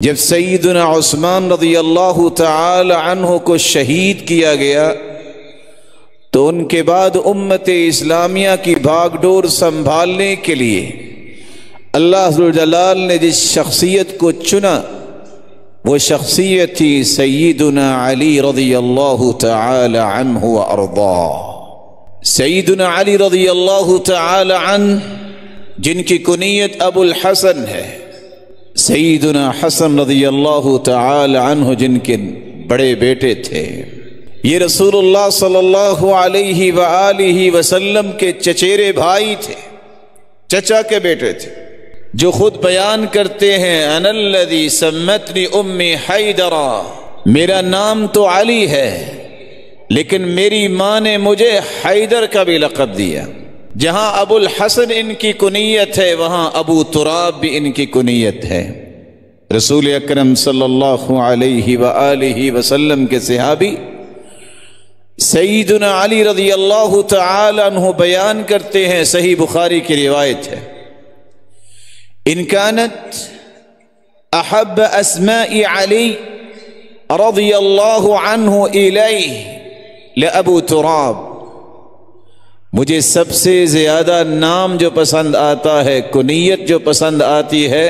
جب سیدنا عثمان رضی اللہ تعالی عنہ کو شہید کیا گیا تو ان کے بعد امت اسلامیہ کی بھاگ ڈور سنبھالنے کے لیے اللہ ذو الجلال نے جس شخصیت کو چنا وہ شخصیت تھی سیدنا علی رضی اللہ تعالی عنہ وارضاہ۔ سیدنا علی رضی اللہ تعالی عنہ جن کی کنیت ابو الحسن ہے، سیدنا حسن رضی اللہ تعالی عنہ جن کے بڑے بیٹے تھے، یہ رسول اللہ صلی اللہ علیہ وآلہ وسلم کے چچیرے بھائی تھے، چچا کے بیٹے تھے، جو خود بیان کرتے ہیں انا الذی سمتنی امی حیدرا، میرا نام تو علی ہے لیکن میری ماں نے مجھے حیدر کا بھی لقب دیا۔ جہاں ابو الحسن ان کی کنیت ہے وہاں ابو تراب بھی ان کی کنیت ہے۔ رسول اکرم صلی اللہ علیہ وآلہ وسلم کے صحابی سیدنا علی رضی اللہ تعالی عنہ بیان کرتے ہیں، صحیح بخاری کی روایت ہے، ان كانت احب اسماء علی رضی اللہ عنہ الیہ لابو تراب، مجھے سب سے زیادہ نام جو پسند آتا ہے، کنیت جو پسند آتی ہے،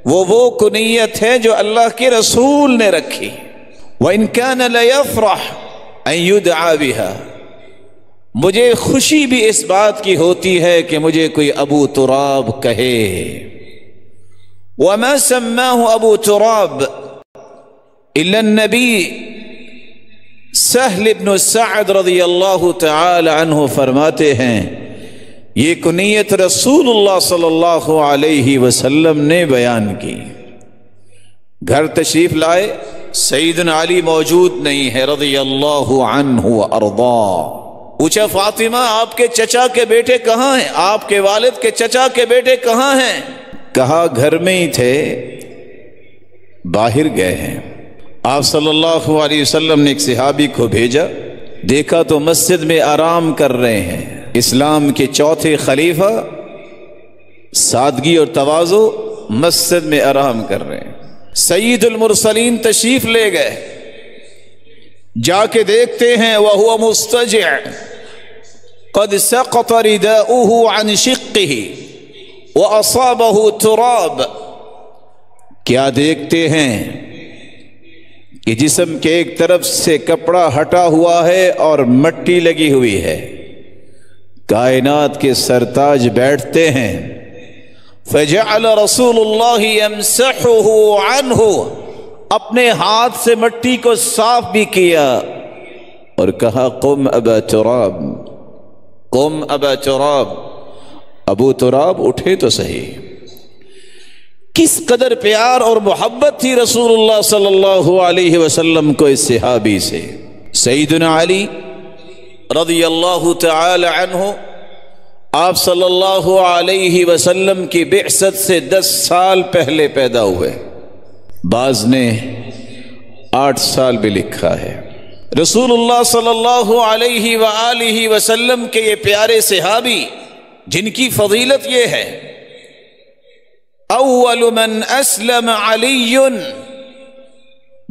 وہ کنیت ہے جو اللہ کے رسول نے رکھی۔ وَإِن كَانَ لَيَفْرَحْ أَن يُدْعَى بِهَا، مجھے خوشی بھی اس بات کی ہوتی ہے کہ مجھے کوئی ابو تراب کہے۔ وَمَا سَمَّاهُ أَبُو تُرَابٍ إِلَّا النَّبِيُّ سہل بن سعد رضی اللہ تعالی عنہ فرماتے ہیں یہ کنیت رسول اللہ صلی اللہ علیہ وسلم نے بیان کی۔ گھر تشریف لائے، سیدنا علی موجود نہیں ہے رضی اللہ عنہ وارضاہ۔ پوچھا فاطمہ آپ کے چچا کے بیٹے کہاں ہیں، آپ کے والد کے چچا کے بیٹے کہاں ہیں؟ کہا گھر میں ہی تھے، باہر گئے ہیں۔ آپ صلی اللہ علیہ وسلم نے ایک صحابی کو بھیجا، دیکھا تو مسجد میں آرام کر رہے ہیں۔ اسلام کے چوتھے خلیفہ سادگی اور تواضع، مسجد میں آرام کر رہے ہیں۔ سید المرسلین تشریف لے گئے، جا کے دیکھتے ہیں وَهُوَ مُسْتَجِعٌ قَدْ سَقَطَ رِدَاؤُهُ عَنْ شِقِّهِ وَأَصَابَهُ تُرَابٌ، کیا دیکھتے ہیں کہ جسم کے ایک طرف سے کپڑا ہٹا ہوا ہے اور مٹی لگی ہوئی ہے۔ کائنات کے سرتاج بیٹھتے ہیں، فجعل رسول اللہ یمسحہ عنہ، اپنے ہاتھ سے مٹی کو صاف بھی کیا اور کہا قم ابا تراب، قم ابا تراب، ابو تراب اٹھے تو صحیح۔ کس قدر پیار اور محبت تھی رسول اللہ صلی اللہ علیہ وسلم کو اس صحابی سے۔ سیدنا علی رضی اللہ تعالی عنہ آپ صلی اللہ علیہ وسلم کی بعثت سے 10 سال پہلے پیدا ہوئے، بعض نے 8 سال بھی لکھا ہے۔ رسول اللہ صلی اللہ علیہ وآلہ وسلم کے یہ پیارے صحابی جن کی فضیلت یہ ہے، اول من اسلم علی،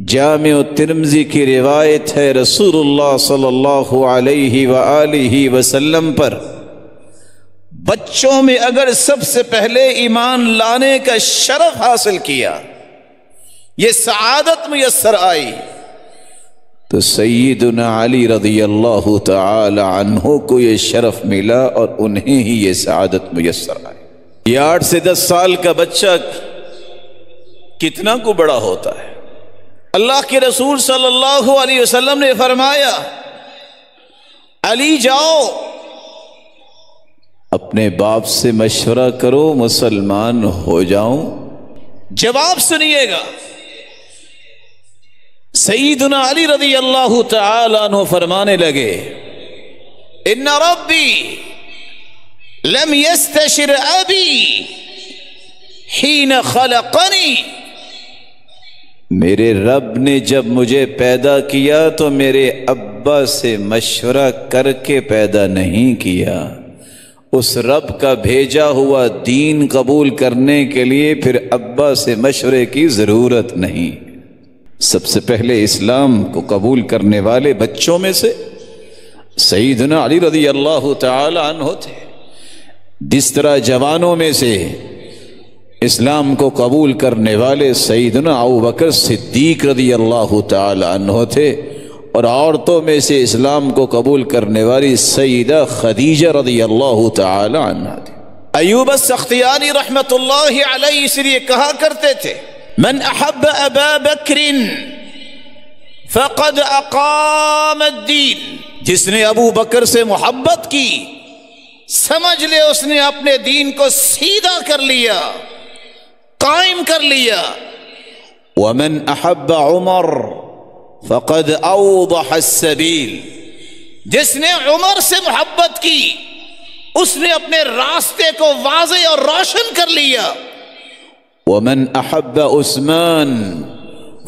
جامع ترمذی کی روایت ہے رسول اللہ صلی اللہ علیہ وآلہ وسلم پر بچوں میں اگر سب سے پہلے ایمان لانے کا شرف حاصل کیا، یہ سعادت میسر آئی، تو سیدنا علی رضی اللہ تعالی عنہ کو یہ شرف ملا اور انہیں ہی یہ سعادت میسر آئی۔ یہ 8 سے 10 سال کا بچہ کتنا کو بڑا ہوتا ہے۔ اللہ کے رسول صلی اللہ علیہ وسلم نے فرمایا علی جاؤ اپنے باپ سے مشورہ کرو مسلمان ہو جاؤں۔ جواب سنیے گا، سیدنا علی رضی اللہ تعالی عنہ فرمانے لگے ان ربی لم يستشر ابی حین خلقنی، میرے رب نے جب مجھے پیدا کیا تو میرے ابا سے مشورہ کر کے پیدا نہیں کیا، اس رب کا بھیجا ہوا دین قبول کرنے کے لیے پھر ابا سے مشورے کی ضرورت نہیں۔ سب سے پہلے اسلام کو قبول کرنے والے بچوں میں سے سیدنا علی رضی اللہ تعالی عنہ تھے، جس طرح جوانوں میں سے اسلام کو قبول کرنے والے سیدنا ابوبکر صدیق رضی اللہ تعالی عنہ تھے، اور عورتوں میں سے اسلام کو قبول کرنے والی سیدہ خدیجہ رضی اللہ تعالی عنہا تھی۔ ایوب السختیانی رحمت اللہ علیہ اس لیے کہا کرتے تھے من احب ابا بکر فقد اقام الدین، جس نے ابو بکر سے محبت کی سمجھ لے اس نے اپنے دین کو سیدھا کر لیا، قائم کر لیا۔ ومن احب عمر فقد اوضح السبیل، جس نے عمر سے محبت کی اس نے اپنے راستے کو واضح اور روشن کر لیا۔ ومن احب عثمان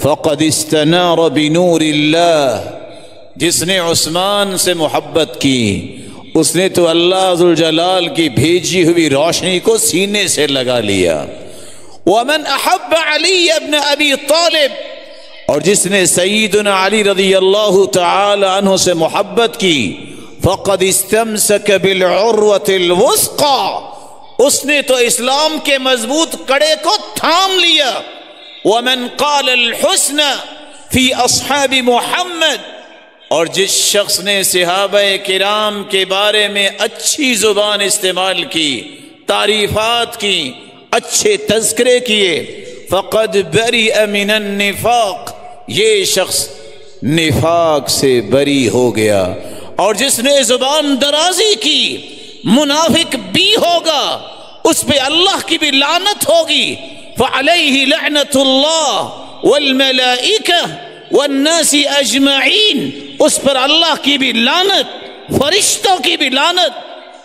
فقد استنار بنور اللہ، جس نے عثمان سے محبت کی اس نے تو اللہ ذوالجلال کی بھیجی ہوئی روشنی کو سینے سے لگا لیا۔ ومن احب علی ابن ابی طالب، اور جس نے سیدنا علی رضی اللہ تعالی عنہ سے محبت کی فقد استمسک بالعروۃ الوثقی، اس نے تو اسلام کے مضبوط کڑے کو تھام لیا۔ ومن قال الحسن فی اصحاب محمد، اور جس شخص نے صحابہ کرام کے بارے میں اچھی زبان استعمال کی، تعریفات کی، اچھے تذکرے کیے، فقد برئ من النفاق، یہ شخص نفاق سے بری ہو گیا۔ اور جس نے زبان درازی کی منافق بھی ہوگا، اس پہ اللہ کی بھی لعنت ہوگی۔ فعلیہ لعنت اللہ والملائکہ والناس اجمعین، اس پر اللہ کی بھی لعنت، فرشتوں کی بھی لعنت،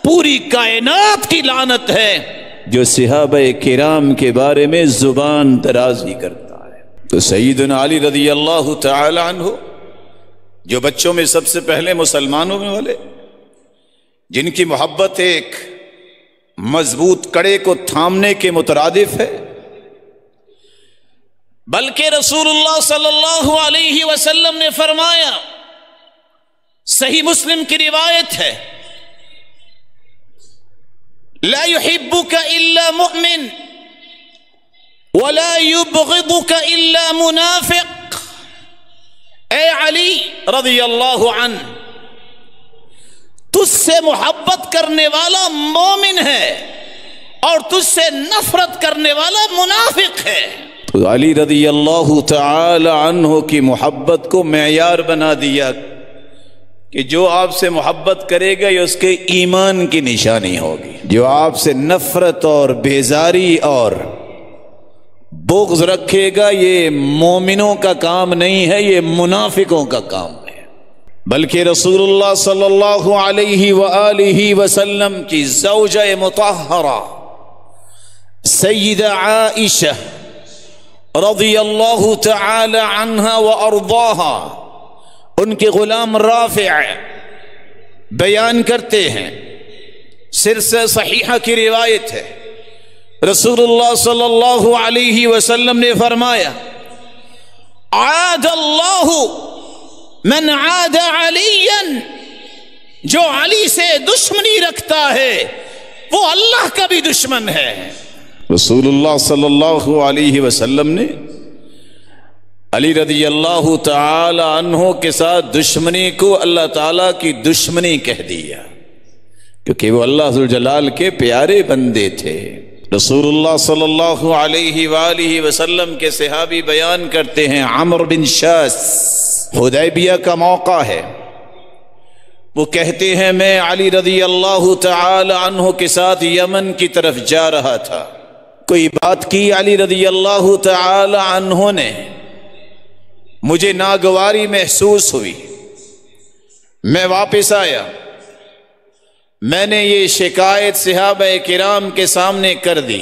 پوری کائنات کی لعنت ہے جو صحابہ کرام کے بارے میں زبان درازی کرتا ہے۔ تو سیدنا علی رضی اللہ تعالی عنہ جو بچوں میں سب سے پہلے مسلمانوں میں والے، جن کی محبت ایک مضبوط کڑے کو تھامنے کے مترادف ہے، بلکہ رسول اللہ صلی اللہ علیہ وسلم نے فرمایا، صحیح مسلم کی روایت ہے، لا يحبك الا مؤمن ولا يبغضك الا منافق۔ اے علی رضی اللہ عنہ، تجھ سے محبت کرنے والا مومن ہے اور تجھ سے نفرت کرنے والا منافق ہے۔ تو علی رضی اللہ تعالی عنہ کی محبت کو معیار بنا دیا کہ جو آپ سے محبت کرے گا یہ اس کے ایمان کی نشانی ہوگی، جو آپ سے نفرت اور بیزاری اور بغض رکھے گا یہ مومنوں کا کام نہیں ہے، یہ منافقوں کا کام ہے۔ بلکہ رسول اللہ صلی اللہ علیہ وآلہ وسلم کی زوجہ مطہرہ سیدہ عائشہ رضی اللہ تعالی عنہا وارضاہا، ان کے غلام رافع بیان کرتے ہیں، سلسلہ صحیحہ کی روایت ہے، رسول اللہ صلی اللہ علیہ وسلم نے فرمایا، عاد اللہ من عاد علیا، جو علی سے دشمنی رکھتا ہے وہ اللہ کا بھی دشمن ہے۔ رسول اللہ صلی اللہ علیہ وسلم نے علی رضی اللہ تعالی عنہ کے ساتھ دشمنی کو اللہ تعالیٰ کی دشمنی کہہ دیا، کیونکہ وہ اللہ ذوالجلال کے پیارے بندے تھے۔ رسول اللہ صلی اللہ علیہ وآلہ وسلم کے صحابی بیان کرتے ہیں، عمرو بن شاس، حدیبیہ کا موقع ہے، وہ کہتے ہیں میں علی رضی اللہ تعالی عنہ کے ساتھ یمن کی طرف جا رہا تھا، کوئی بات کی علی رضی اللہ تعالی عنہ نے، مجھے ناگواری محسوس ہوئی، میں واپس آیا، میں نے یہ شکایت صحابہ کرام کے سامنے کر دی۔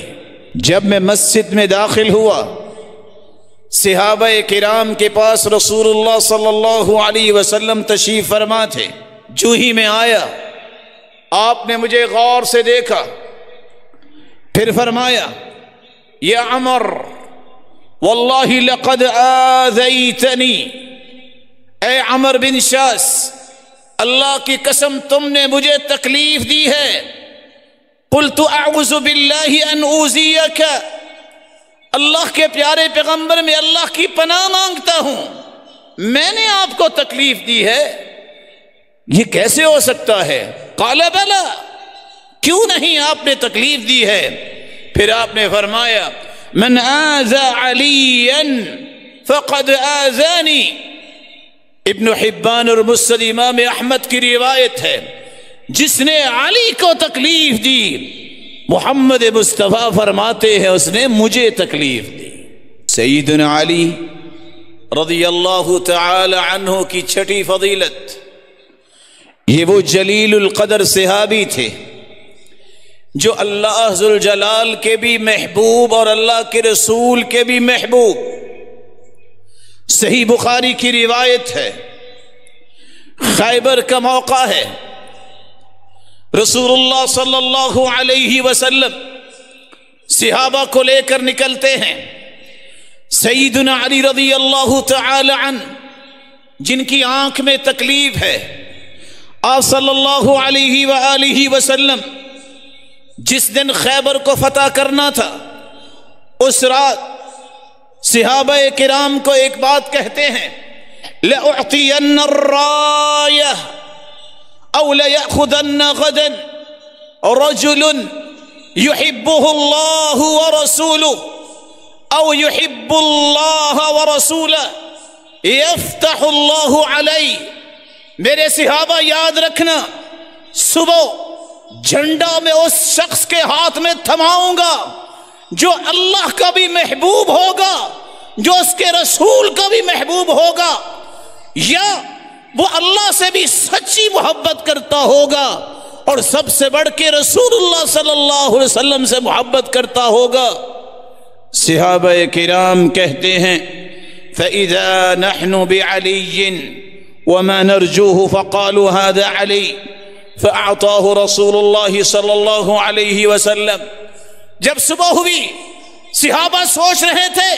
جب میں مسجد میں داخل ہوا، صحابہ کرام کے پاس رسول اللہ صلی اللہ علیہ وسلم تشریف فرما تھے، جو ہی میں آیا آپ نے مجھے غور سے دیکھا، پھر فرمایا یا عمر واللہ لقد آذیتنی، اے عمر بن شاس، اللہ کی قسم تم نے مجھے تکلیف دی ہے۔ قلت اعوذ باللہ ان اوذیک، اللہ کے پیارے پیغمبر میں اللہ کی پناہ مانگتا ہوں، میں نے آپ کو تکلیف دی ہے، یہ کیسے ہو سکتا ہے؟ قال بلا، کیوں نہیں آپ نے تکلیف دی ہے؟ پھر آپ نے فرمایا من آذى علیا فقد آذانی، ابن حبان اور مسند امام احمد کی روایت ہے، جس نے علی کو تکلیف دی، محمد مصطفیٰ فرماتے ہیں اس نے مجھے تکلیف دی۔ سیدنا علی رضی اللہ تعالی عنہ کی چھٹی فضیلت، یہ وہ جلیل القدر صحابی تھے جو اللہ ذوالجلال کے بھی محبوب اور اللہ کے رسول کے بھی محبوب۔ صحیح بخاری کی روایت ہے، خیبر کا موقع ہے، رسول اللہ صلی اللہ علیہ وسلم صحابہ کو لے کر نکلتے ہیں۔ سیدنا علی رضی اللہ تعالی عنہ جن کی آنکھ میں تکلیف ہے، آپ صلی اللہ علیہ وآلہ وسلم جس دن خیبر کو فتح کرنا تھا، اس رات صحابہ کرام کو ایک بات کہتے ہیں، لأعطین الرایہ او لیأخذن غدا رجل یحبہ اللہ ورسولہ او یحب اللہ ورسولہ یفتح اللہ علیہ۔ میرے صحابہ یاد رکھنا، صبح جھنڈا میں اس شخص کے ہاتھ میں تھماؤں گا جو اللہ کا بھی محبوب ہوگا، جو اس کے رسول کا بھی محبوب ہوگا، یا وہ اللہ سے بھی سچی محبت کرتا ہوگا اور سب سے بڑھ کے رسول اللہ صلی اللہ علیہ وسلم سے محبت کرتا ہوگا۔ صحابہ کرام کہتے ہیں فَإِذَا نَحْنُ بِعَلِيٍّ وَمَا نَرْجُوهُ فَقَالُوا هَذَا عَلِيٌّ فَأَعْطَاهُ رَسُولُ اللَّهِ صلی اللہ علیہ وسلم۔ جب صبح ہوئی، صحابہ سوچ رہے تھے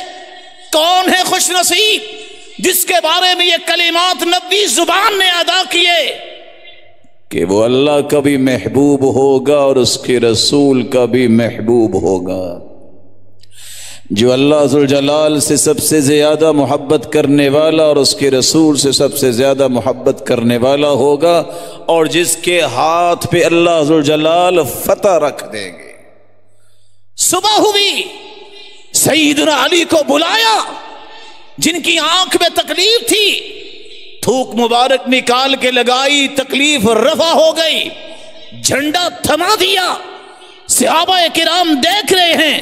کون ہے خوش نصیب جس کے بارے میں یہ کلمات نبی زبان میں ادا کیے کہ وہ اللہ کا بھی محبوب ہوگا اور اس کے رسول کا بھی محبوب ہوگا۔ جو اللہ ذوالجلال سے سب سے زیادہ محبت کرنے والا اور اس کے رسول سے سب سے زیادہ محبت کرنے والا ہوگا، اور جس کے ہاتھ پہ اللہ ذوالجلال فتح رکھ دیں گے۔ صبح ہوئی، سیدنا علی کو بلایا، جن کی آنکھ میں تکلیف تھی، تھوک مبارک نکال کے لگائی، تکلیف رفع ہو گئی، جھنڈا تھما دیا۔ صحابہ کرام دیکھ رہے ہیں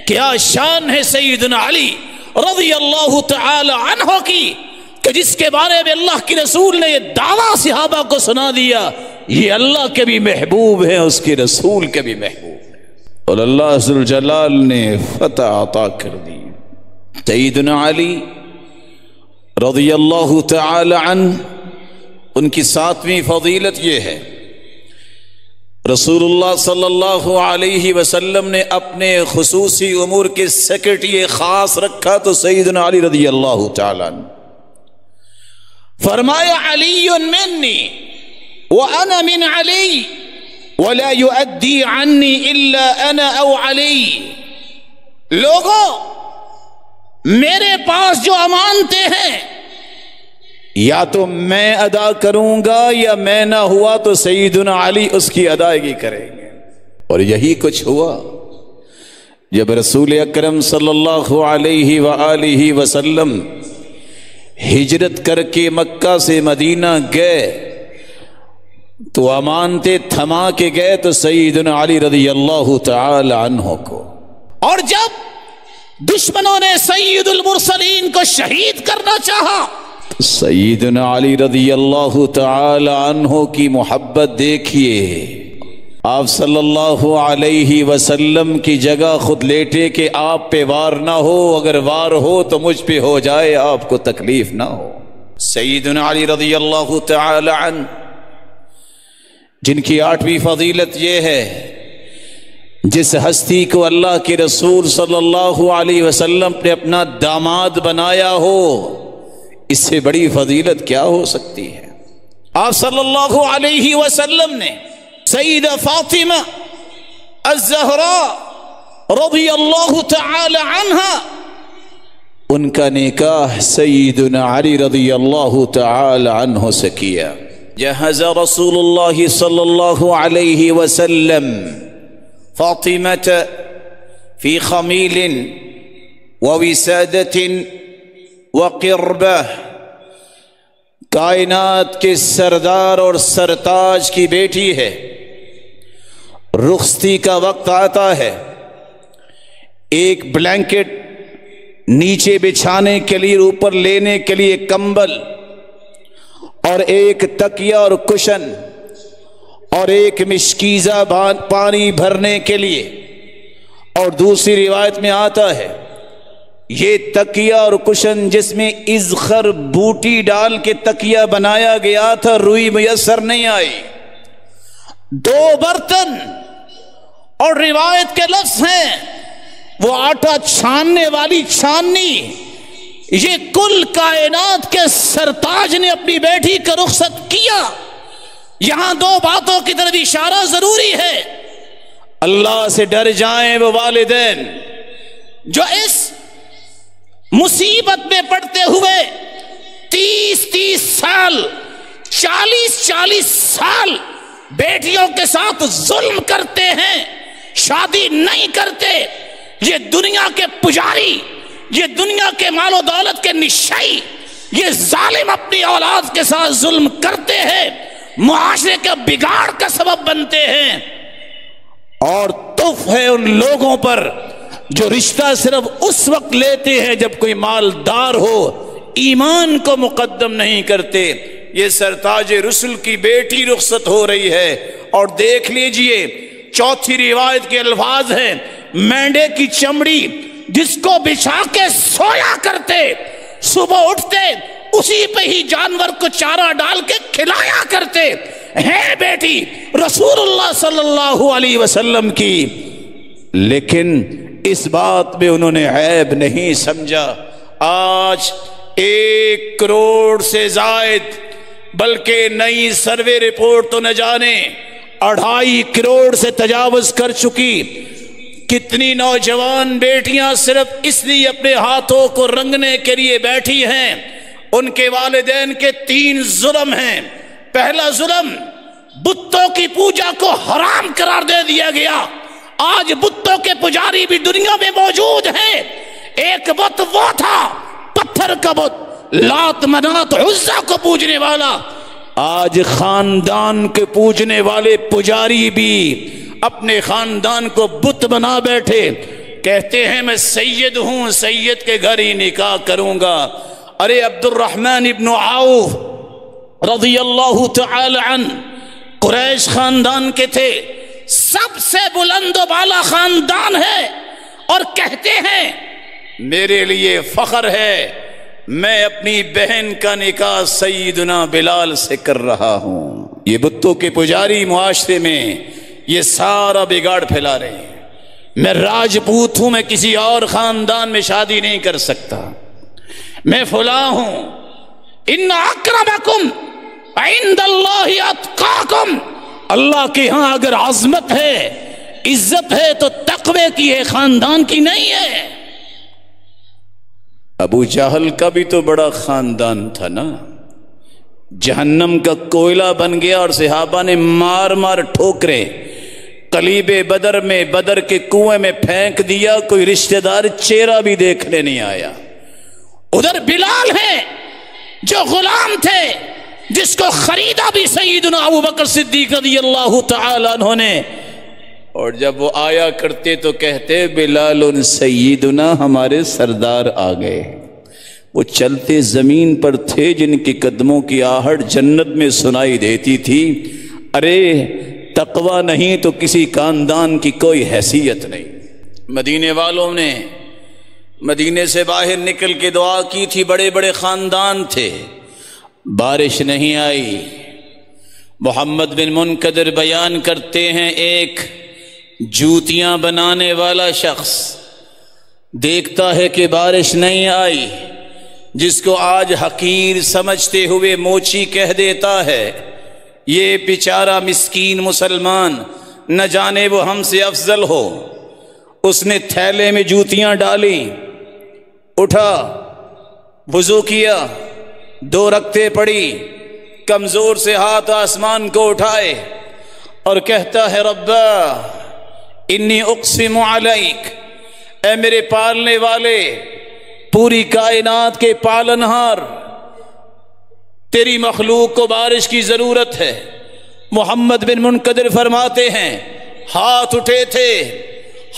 کیا شان ہے سیدنا علی رضی اللہ تعالی عنہ کی، کہ جس کے بارے میں اللہ کے رسول نے یہ دعویٰ صحابہ کو سنا دیا، یہ اللہ کے بھی محبوب ہے، اس کے رسول کے بھی محبوب ہے، اور اللہ ذوالجلال نے فتح عطا کر دی۔ سیدنا علی رضی اللہ تعالی عنہ، ان کی ساتویں فضیلت یہ ہے، رسول اللہ صلی اللہ علیہ وسلم نے اپنے خصوصی امور کے سیکرٹری خاص رکھا تو سیدنا علی رضی اللہ تعالی عنہ، فرمایا علی منی وانا من علی ولا يؤدي عني الا انا او علی۔ لوگوں، میرے پاس جو امانتیں ہیں یا تو میں ادا کروں گا یا میں نہ ہوا تو سیدنا علی اس کی ادائیگی کریں گے۔ اور یہی کچھ ہوا جب رسول اکرم صلی اللہ علیہ وآلہ وسلم ہجرت کر کے مکہ سے مدینہ گئے تو امانتیں تھما کے گئے تو سیدنا علی رضی اللہ تعالی عنہ کو، اور جب دشمنوں نے سید المرسلین کو شہید کرنا چاہا، سیدنا علی رضی اللہ تعالی عنہ کی محبت دیکھیے، آپ صلی اللہ علیہ وسلم کی جگہ خود لیٹے کہ آپ پہ وار نہ ہو، اگر وار ہو تو مجھ پہ ہو جائے، آپ کو تکلیف نہ ہو۔ سیدنا علی رضی اللہ تعالی عنہ جن کی 8ویں فضیلت یہ ہے جس ہستی کو اللہ کے رسول صلی اللہ علیہ وسلم نے اپنا داماد بنایا ہو، اس سے بڑی فضیلت کیا ہو سکتی ہے؟ آپ صلی اللہ علیہ وسلم نے سیدہ فاطمہ الزہراء رضی اللہ تعالی عنہا، ان کا نکاح سیدنا علی رضی اللہ تعالی عنہ سے کیا۔ جہز رسول اللہ صلی اللہ علیہ وسلم فاطمة في خميل ووسادة وقربة، کائنات کے سردار اور سرتاج کی بیٹی ہے، رخصتی کا وقت آتا ہے، ایک بلینکٹ نیچے بچھانے کے لیے، اوپر لینے کے لیے کمبل، اور ایک تکیہ اور کشن، اور ایک مشکیزہ پانی بھرنے کے لیے۔ اور دوسری روایت میں آتا ہے یہ تکیہ اور کشن جس میں ازخر بوٹی ڈال کے تکیہ بنایا گیا تھا، روئی میسر نہیں آئی، 2 برتن، اور روایت کے لفظ ہیں وہ آٹا چھاننے والی چھاننی۔ یہ کل کائنات کے سرتاج نے اپنی بیٹی کا رخصت کیا۔ یہاں 2 باتوں کی طرف اشارہ ضروری ہے۔ اللہ سے ڈر جائیں وہ والدین جو اس مصیبت میں پڑتے ہوئے 30 سال 40 سال بیٹیوں کے ساتھ ظلم کرتے ہیں، شادی نہیں کرتے۔ یہ دنیا کے پجاری، یہ دنیا کے مال و دولت کے نشائی، یہ ظالم اپنی اولاد کے ساتھ ظلم کرتے ہیں، معاشرے کا بگاڑ کا سبب بنتے ہیں۔ اور تف ہے ان لوگوں پر جو رشتہ صرف اس وقت لیتے ہیں جب کوئی مالدار ہو، ایمان کو مقدم نہیں کرتے۔ یہ سرتاج رسل کی بیٹی رخصت ہو رہی ہے، اور دیکھ لیجئے 4تھی روایت کے الفاظ ہیں، مینڈے کی چمڑی جس کو بچھا کے سویا کرتے، صبح اٹھتے اسی پہ ہی جانور کو چارہ ڈال کے کھلایا کرتے ہیں بیٹی رسول اللہ صلی اللہ علیہ وسلم کی، لیکن اس بات میں انہوں نے عیب نہیں سمجھا۔ آج 1 کروڑ سے زائد، بلکہ نئی سروے رپورٹ تو نہ جانے 2.5 کروڑ سے تجاوز کر چکی، کتنی نوجوان بیٹیاں صرف اس لیے اپنے ہاتھوں کو رنگنے کے لیے بیٹھی ہیں۔ ان کے والدین کے 3 ظلم ہیں۔ پہلا ظلم، بتوں کی پوجا کو حرام قرار دے دیا گیا۔ آج بتوں کے پجاری بھی دنیا میں موجود ہیں۔ ایک بت وہ تھا، پتھر کا بت، لات منات عزا کو پوجنے والا۔ آج خاندان کے پوجنے والے پجاری بھی اپنے خاندان کو بت بنا بیٹھے، کہتے ہیں میں سید ہوں، سید کے گھر ہی نکاح کروں گا۔ ارے عبد الرحمن ابن عوف رضی اللہ تعالی عنہ قریش خاندان کے تھے، سب سے بلند و بالا خاندان ہے، اور کہتے ہیں میرے لیے فخر ہے میں اپنی بہن کا نکاح سیدنا بلال سے کر رہا ہوں۔ یہ بتوں کے پجاری معاشرے میں یہ سارا بگاڑ پھیلا رہے ہیں۔ میں راجپوت ہوں، میں کسی اور خاندان میں شادی نہیں کر سکتا، میں فلاں ہوں۔ ان اکرمکم عند اللہ اتقاکم، اللہ کے ہاں اگر عظمت ہے، عزت ہے تو تقوی کی ہے، خاندان کی نہیں ہے۔ ابو جہل کا بھی تو بڑا خاندان تھا نا، جہنم کا کوئلہ بن گیا، اور صحابہ نے مار مار ٹھوکرے قلیب بدر میں، بدر کے کنویں میں پھینک دیا، کوئی رشتہ دار چہرہ بھی دیکھنے نہیں آیا۔ ادھر بلال ہے جو غلام تھے، جس کو خریدا بھی سیدنا ابو بکر صدیق رضی اللہ تعالی عنہ نے، اور جب وہ آیا کرتے تو کہتے بلال سیدنا، ہمارے سردار آ گئے۔ وہ چلتے زمین پر تھے جن کے قدموں کی آہٹ جنت میں سنائی دیتی تھی۔ ارے تقوی نہیں تو کسی خاندان کی کوئی حیثیت نہیں۔ مدینے والوں نے مدینے سے باہر نکل کے دعا کی تھی، بڑے بڑے خاندان تھے، بارش نہیں آئی، محمد بن منکدر بیان کرتے ہیں، ایک جوتیاں بنانے والا شخص دیکھتا ہے کہ بارش نہیں آئی، جس کو آج حقیر سمجھتے ہوئے موچی کہہ دیتا ہے، یہ بیچارہ مسکین مسلمان نہ جانے وہ ہم سے افضل ہو۔ اس نے تھیلے میں جوتیاں ڈالی، اٹھا، وضو کیا، 2 رکعتیں پڑھی، کمزور سے ہاتھ آسمان کو اٹھائے اور کہتا ہے ربا انی اقسم علیک، اے میرے پالنے والے، پوری کائنات کے پالنہار، تیری مخلوق کو بارش کی ضرورت ہے۔ محمد بن منکدر فرماتے ہیں ہاتھ اٹھے تھے،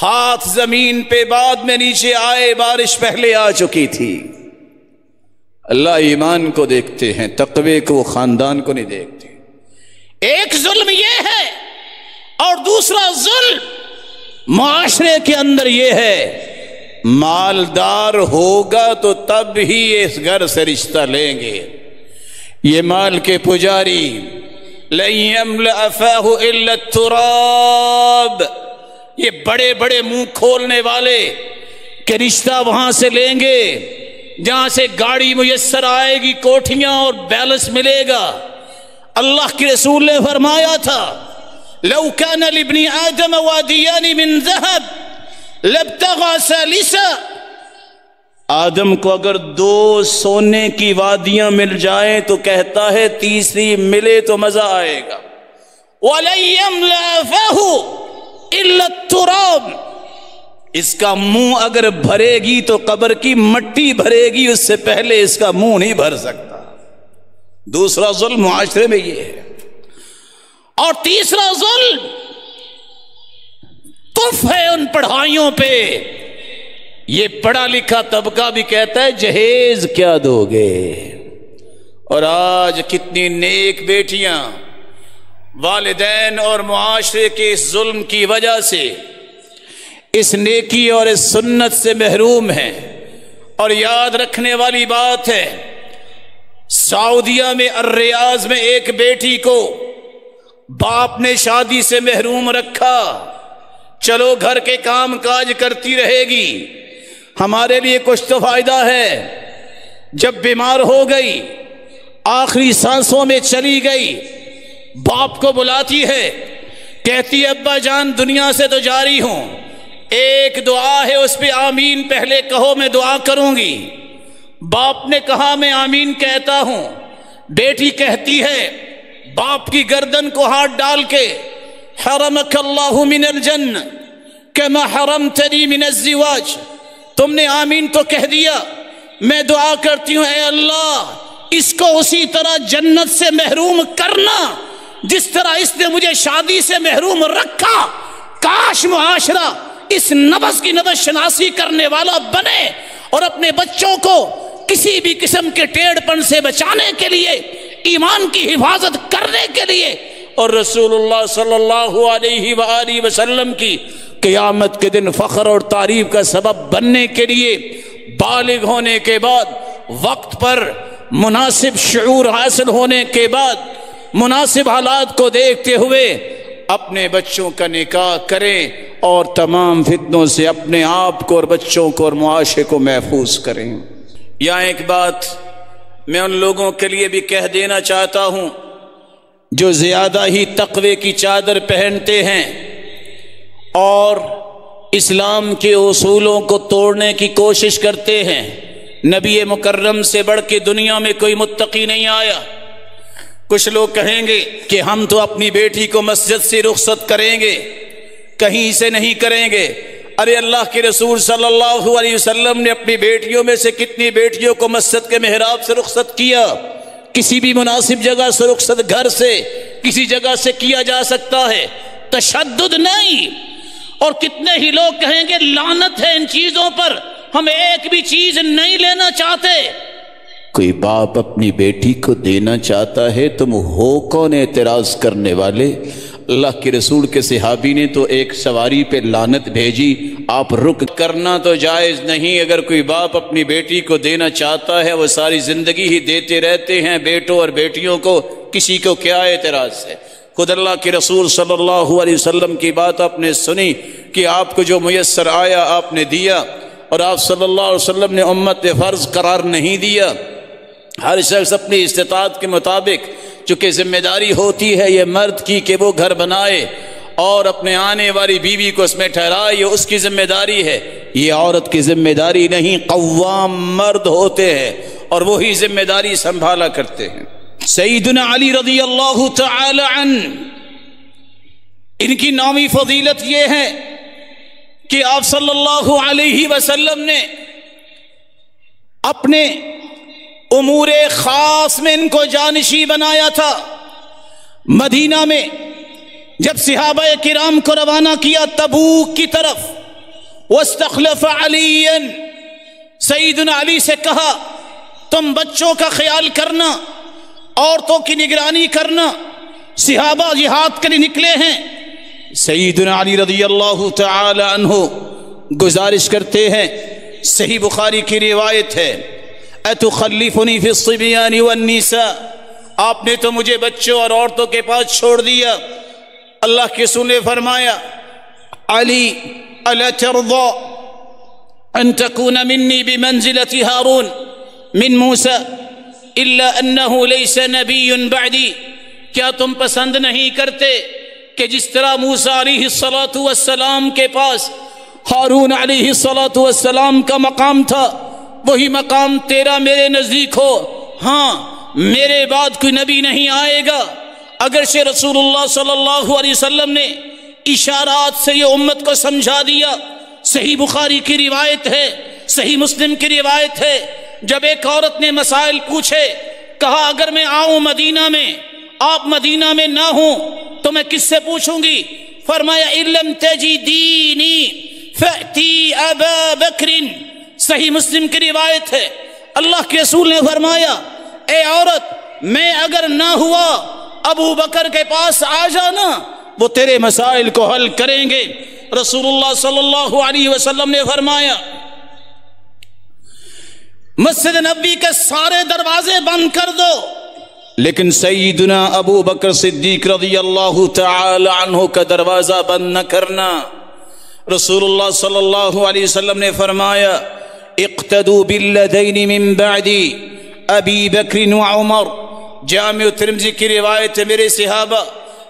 ہاتھ زمین پہ بعد میں نیچے آئے، بارش پہلے آ چکی تھی۔ اللہ ایمان کو دیکھتے ہیں، تقوی کو، خاندان کو نہیں دیکھتے۔ ایک ظلم یہ ہے اور دوسرا ظلم معاشرے کے اندر یہ ہے، مالدار ہوگا تو تب ہی اس گھر سے رشتہ لیں گے۔ یہ مال کے پجاری لن يملأ فاه الا التراب، یہ بڑے بڑے منہ کھولنے والے کہ رشتہ وہاں سے لیں گے جہاں سے گاڑی میسر آئے گی، کوٹھیاں اور بیلنس ملے گا۔ اللہ کے رسول نے فرمایا تھا لو كان لابن آدم واديان من ذهب لابتغى ثالثا، آدم کو اگر 2 سونے کی وادیاں مل جائیں تو کہتا ہے تیسری ملے تو مزہ آئے گا۔ وَلَن يَمْلَأَ فَاهُ إِلَّا التُّرَابُ، اس کا منہ اگر بھرے گی تو قبر کی مٹی بھرے گی، اس سے پہلے اس کا منہ نہیں بھر سکتا۔ دوسرا ظلم معاشرے میں یہ ہے۔ اور تیسرا ظلم تف ہے ان پڑھائیوں پہ، یہ پڑھا لکھا طبقہ بھی کہتا ہے جہیز کیا دو گے، اور آج کتنی نیک بیٹیاں والدین اور معاشرے کے اس ظلم کی وجہ سے اس نیکی اور اس سنت سے محروم ہیں۔ اور یاد رکھنے والی بات ہے، سعودیہ میں الریاض میں ایک بیٹی کو باپ نے شادی سے محروم رکھا، چلو گھر کے کام کاج کرتی رہے گی، ہمارے لیے کچھ تو فائدہ ہے۔ جب بیمار ہو گئی، آخری سانسوں میں چلی گئی، باپ کو بلاتی ہے، کہتی ابا جان دنیا سے تو جاری ہوں، ایک دعا ہے اس پہ آمین پہلے کہو، میں دعا کروں گی۔ باپ نے کہا میں آمین کہتا ہوں، بیٹی کہتی ہے باپ کی گردن کو ہاتھ ڈال کے حرمک اللہ من الجنہ کما حرمتنی من الزواج، تم نے آمین تو کہہ دیا، میں دعا کرتی ہوں اے اللہ اس کو اسی طرح جنت سے محروم کرنا جس طرح اس نے مجھے شادی سے محروم رکھا۔ کاش معاشرہ اس نبض کی نبض شناسی کرنے والا بنے اور اپنے بچوں کو کسی بھی قسم کے ٹیڑھ پن سے بچانے کے لیے، ایمان کی حفاظت کرنے کے لیے، اور رسول اللہ صلی اللہ علیہ وآلہ وسلم کی قیامت کے دن فخر اور تعریف کا سبب بننے کے لیے بالغ ہونے کے بعد، وقت پر مناسب شعور حاصل ہونے کے بعد، مناسب حالات کو دیکھتے ہوئے اپنے بچوں کا نکاح کریں اور تمام فتنوں سے اپنے آپ کو اور بچوں کو اور معاشرے کو محفوظ کریں۔ یہاں ایک بات میں ان لوگوں کے لیے بھی کہہ دینا چاہتا ہوں جو زیادہ ہی تقوی کی چادر پہنتے ہیں اور اسلام کے اصولوں کو توڑنے کی کوشش کرتے ہیں۔ نبی مکرم سے بڑھ کے دنیا میں کوئی متقی نہیں آیا۔ کچھ لوگ کہیں گے کہ ہم تو اپنی بیٹی کو مسجد سے رخصت کریں گے، کہیں سے نہیں کریں گے۔ ارے اللہ کے رسول صلی اللہ علیہ وسلم نے اپنی بیٹیوں میں سے کتنی بیٹیوں کو مسجد کے محراب سے رخصت کیا؟ کسی بھی مناسب جگہ سے رخصت گھر سے کسی جگہ سے کیا جا سکتا ہے، تشدد نہیں۔ اور کتنے ہی لوگ کہیں گے لعنت ہے ان چیزوں پر، ہم ایک بھی چیز نہیں لینا چاہتے۔ کوئی باپ اپنی بیٹی کو دینا چاہتا ہے، تم ہو کون اعتراض کرنے والے؟ اللہ کے رسول کے صحابی نے تو ایک سواری پہ لعنت بھیجی، آپ رک کرنا تو جائز نہیں۔ اگر کوئی باپ اپنی بیٹی کو دینا چاہتا ہے، وہ ساری زندگی ہی دیتے رہتے ہیں بیٹوں اور بیٹیوں کو، کسی کو کیا اعتراض ہے؟ خود اللہ کے رسول صلی اللہ علیہ وسلم کی بات آپ نے سنی کہ آپ کو جو میسر آیا آپ نے دیا، اور آپ صلی اللہ علیہ وسلم نے امت فرض قرار نہیں دیا۔ ہر شخص اپنی استطاعت کے مطابق، چونکہ ذمہ داری ہوتی ہے یہ مرد کی کہ وہ گھر بنائے اور اپنے آنے والی بیوی کو اس میں ٹھہرائے، یہ اس کی ذمہ داری ہے، یہ عورت کی ذمہ داری نہیں۔ قوام مرد ہوتے ہیں اور وہی ذمہ داری سنبھالا کرتے ہیں۔ سیدنا علی رضی اللہ تعالی عنہ، ان کی نامی فضیلت یہ ہے کہ آپ صلی اللہ علیہ وسلم نے اپنے امور خاص میں ان کو جانشین بنایا تھا۔ مدینہ میں جب صحابہ کرام کو روانہ کیا تبوک کی طرف، واستخلف علی، سیدنا علی سے کہا تم بچوں کا خیال کرنا، عورتوں کی نگرانی کرنا، صحابہ جہاد کے لیے نکلے ہیں۔ سیدنا علی رضی اللہ تعالی عنہ گزارش کرتے ہیں، صحیح بخاری کی روایت ہے، اتخلفنی فی الصبیان والنساء، آپ نے تو مجھے بچوں اور عورتوں کے پاس چھوڑ دیا۔ اللہ کے رسول نے فرمایا، علی الا ترضى ان تكون منی بمنزلة ہارون من موسیٰ الا انه ليس نبی بعدی، کیا تم پسند نہیں کرتے کہ جس طرح موسیٰ علیہ السلام کے پاس ہارون علیہ السلام کا مقام تھا، وہی مقام تیرا میرے نزدیک ہو؟ ہاں، میرے بعد کوئی نبی نہیں آئے گا۔ اگرچہ رسول اللہ صلی اللہ علیہ وسلم نے اشارات سے یہ امت کو سمجھا دیا۔ صحیح بخاری کی روایت ہے، صحیح مسلم کی روایت ہے، جب ایک عورت نے مسائل پوچھے، کہا اگر میں آؤں مدینہ میں، آپ مدینہ میں نہ ہوں تو میں کس سے پوچھوں گی؟ فرمایا ان لم تجدینی فأتی ابا بکر، صحیح مسلم کی روایت ہے۔ اللہ کے رسول نے فرمایا، اے عورت، میں اگر نہ ہوا ابو بکر کے پاس آ جانا، وہ تیرے مسائل کو حل کریں گے۔ رسول اللہ صلی اللہ علیہ وسلم نے فرمایا، مسجد نبی کے سارے دروازے بند کر دو، لیکن سیدنا ابو بکر صدیق رضی اللہ تعالی عنہ کا دروازہ بند نہ کرنا۔ رسول اللہ صلی اللہ علیہ وسلم نے فرمایا، اقتدوا بالذین من بعدی ابی بکر وعمر، جامع ترمذی کی روایت ہے، میرے صحابہ،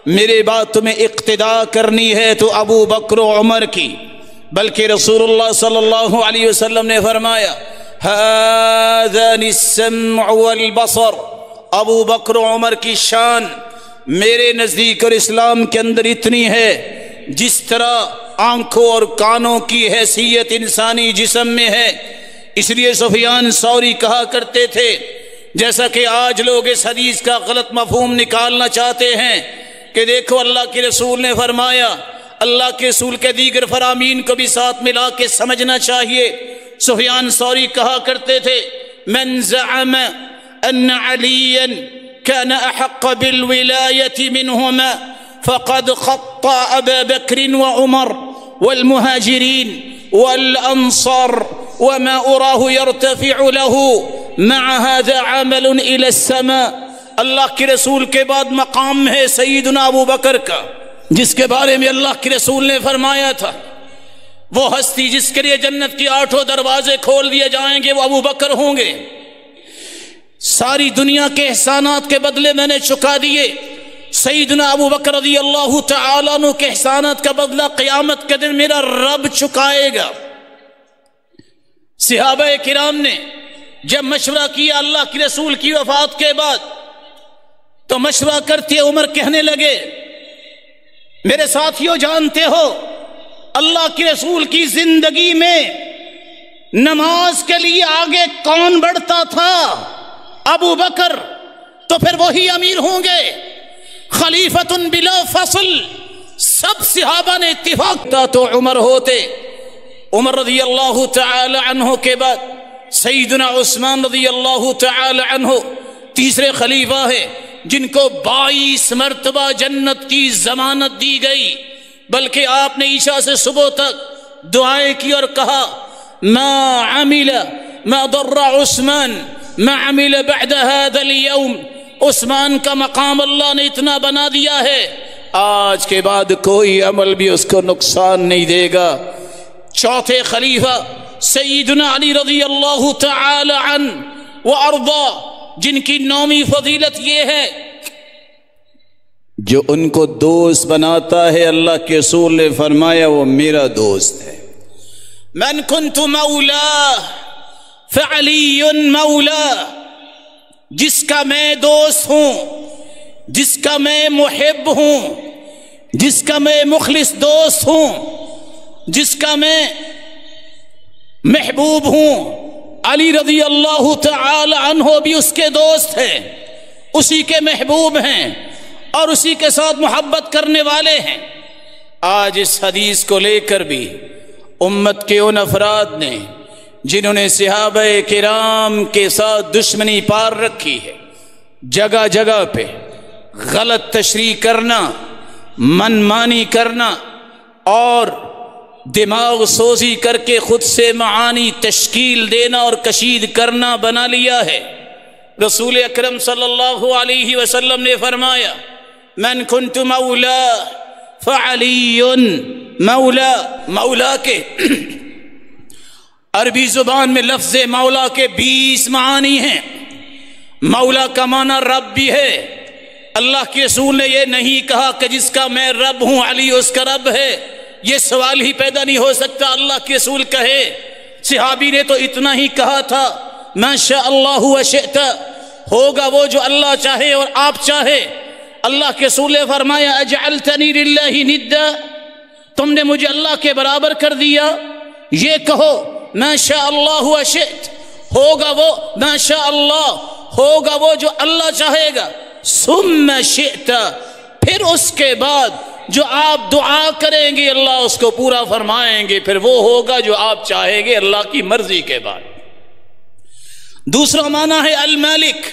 میرے بعد تمہیں اقتداء کرنی ہے تو ابو بکر و عمر کی، بلکہ رسول اللہ صلی اللہ علیہ وسلم نے فرمایا، هذان السمع والبصر، ابو بکر و عمر کی شان میرے نزدیک اور اسلام کے اندر اتنی ہے جس طرح آنکھوں اور کانوں کی حیثیت انسانی جسم میں ہے۔ اس لیے سفیان ثوری کہا کرتے تھے، جیسا کہ آج لوگ اس حدیث کا غلط مفہوم نکالنا چاہتے ہیں کہ دیکھو اللہ کے رسول نے فرمایا، اللہ کے رسول کے دیگر فرامین کو بھی ساتھ ملا کے سمجھنا چاہیے۔ سفیان ثوری کہا کرتے تھے، من زعم ان علیا كان احق بالولایة منهما فقد خطأ ابا بکر وعمر والمهاجرین والانصار وما اراه يرتفع له مع هذا عمل الى السماء۔ اللہ کے رسول کے بعد مقام ہے سیدنا ابو بکر کا، جس کے بارے میں اللہ کے رسول نے فرمایا تھا، وہ ہستی جس کے لیے جنت کی 8 دروازے کھول دیے جائیں گے وہ ابو بکر ہوں گے۔ ساری دنیا کے احسانات کے بدلے میں نے چکا دیے، سیدنا ابو بکر رضی اللہ تعالیٰ عنہ کے احسانات کا بدلہ قیامت کے دن میرا رب چکائے گا۔ صحابہ کرام نے جب مشورہ کیا اللہ کے رسول کی وفات کے بعد، تو مشورہ کرتے عمر کہنے لگے، میرے ساتھیوں جانتے ہو اللہ کے رسول کی زندگی میں نماز کے لیے آگے کون بڑھتا تھا؟ ابو بکر، تو پھر وہی امیر ہوں گے، خلیفۃ بلا فصل۔ سب صحابہ نے اتفاق تھا تو عمر ہوتے۔ عمر رضی اللہ تعالی عنہ کے بعد سیدنا عثمان رضی اللہ تعالی عنہ تیسرے خلیفہ ہیں، جن کو 22 مرتبہ جنت کی ضمانت دی گئی، بلکہ آپ نے عشاء سے صبح تک دعائیں کی اور کہا، ما ضر عثمان ما عمل بعد هذا اليوم عثمان کا مقام اللہ نے اتنا بنا دیا ہے، آج کے بعد کوئی عمل بھی اس کو نقصان نہیں دے گا۔ چوتھے خلیفہ سیدنا علی رضی اللہ تعالی عنہ وارضا، جن کی نومی فضیلت یہ ہے جو ان کو دوست بناتا ہے، اللہ کے رسول نے فرمایا وہ میرا دوست ہے۔ من کنت مولا فعلی مولا، جس کا میں دوست ہوں، جس کا میں محب ہوں، جس کا میں مخلص دوست ہوں، جس کا میں محبوب ہوں، علی رضی اللہ تعالی عنہ بھی اس کے دوست ہیں، اسی کے محبوب ہیں اور اسی کے ساتھ محبت کرنے والے ہیں۔ آج اس حدیث کو لے کر بھی امت کے ان افراد نے جنہوں نے صحابہ کرام کے ساتھ دشمنی پار رکھی ہے، جگہ جگہ پہ غلط تشریح کرنا، من مانی کرنا اور دماغ سوزی کر کے خود سے معانی تشکیل دینا اور کشید کرنا بنا لیا ہے۔ رسول اکرم صلی اللہ علیہ وسلم نے فرمایا من کنت مولا فعلی مولا۔ مولا کے عربی زبان میں لفظ مولا کے 20 معانی ہیں۔ مولا کا معنی رب بھی ہے۔ اللہ کے رسول نے یہ نہیں کہا کہ جس کا میں رب ہوں علی اس کا رب ہے، یہ سوال ہی پیدا نہیں ہو سکتا۔ اللہ کے رسول کہے، صحابی نے تو اتنا ہی کہا تھا ما شاء اللہ وشئت، ہوگا وہ جو اللہ چاہے اور آپ چاہے۔ اللہ کے رسول نے فرمایا اجعلتنی للہ ندا، تم نے مجھے اللہ کے برابر کر دیا۔ یہ کہو ما شاء اللہ وشئت، ہوگا وہ ما شاء اللہ، ہوگا وہ جو اللہ چاہے گا۔ ثم شئت، پھر اس کے بعد جو آپ دعا کریں گے اللہ اس کو پورا فرمائیں گے، پھر وہ ہوگا جو آپ چاہیں گے اللہ کی مرضی کے بعد۔ دوسرا معنی ہے المالک،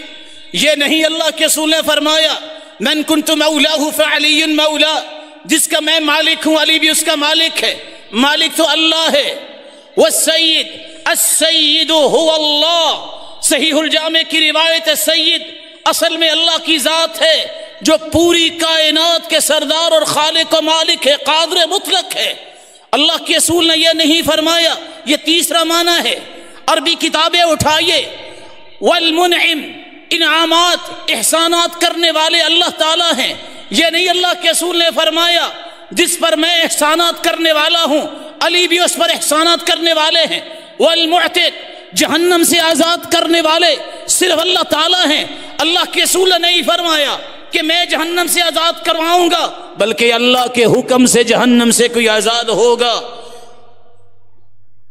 یہ نہیں اللہ کے رسول نے فرمایا من کنت مولاہ فعلی مولا، جس کا میں مالک ہوں علی بھی اس کا مالک ہے، مالک تو اللہ ہے۔ والسید، السید هو اللہ، صحیح الجامع کی روایت ہے سید اصل میں اللہ کی ذات ہے جو پوری کائنات کے سردار اور خالق و مالک ہے، قادر مطلق ہے۔ اللہ کے رسول نے یہ نہیں فرمایا، یہ تیسرا معنی ہے۔ عربی کتابیں اٹھائیے، والمنعم، انعامات احسانات کرنے والے اللہ تعالیٰ ہیں۔ یہ نہیں اللہ کے رسول نے فرمایا جس پر میں احسانات کرنے والا ہوں علی بھی اس پر احسانات کرنے والے ہیں۔ والمعتق، جہنم سے آزاد کرنے والے صرف اللہ تعالیٰ ہیں۔ اللہ کے رسول نے نہیں فرمایا کہ میں جہنم سے آزاد کرواؤں گا، بلکہ اللہ کے حکم سے جہنم سے کوئی آزاد ہوگا۔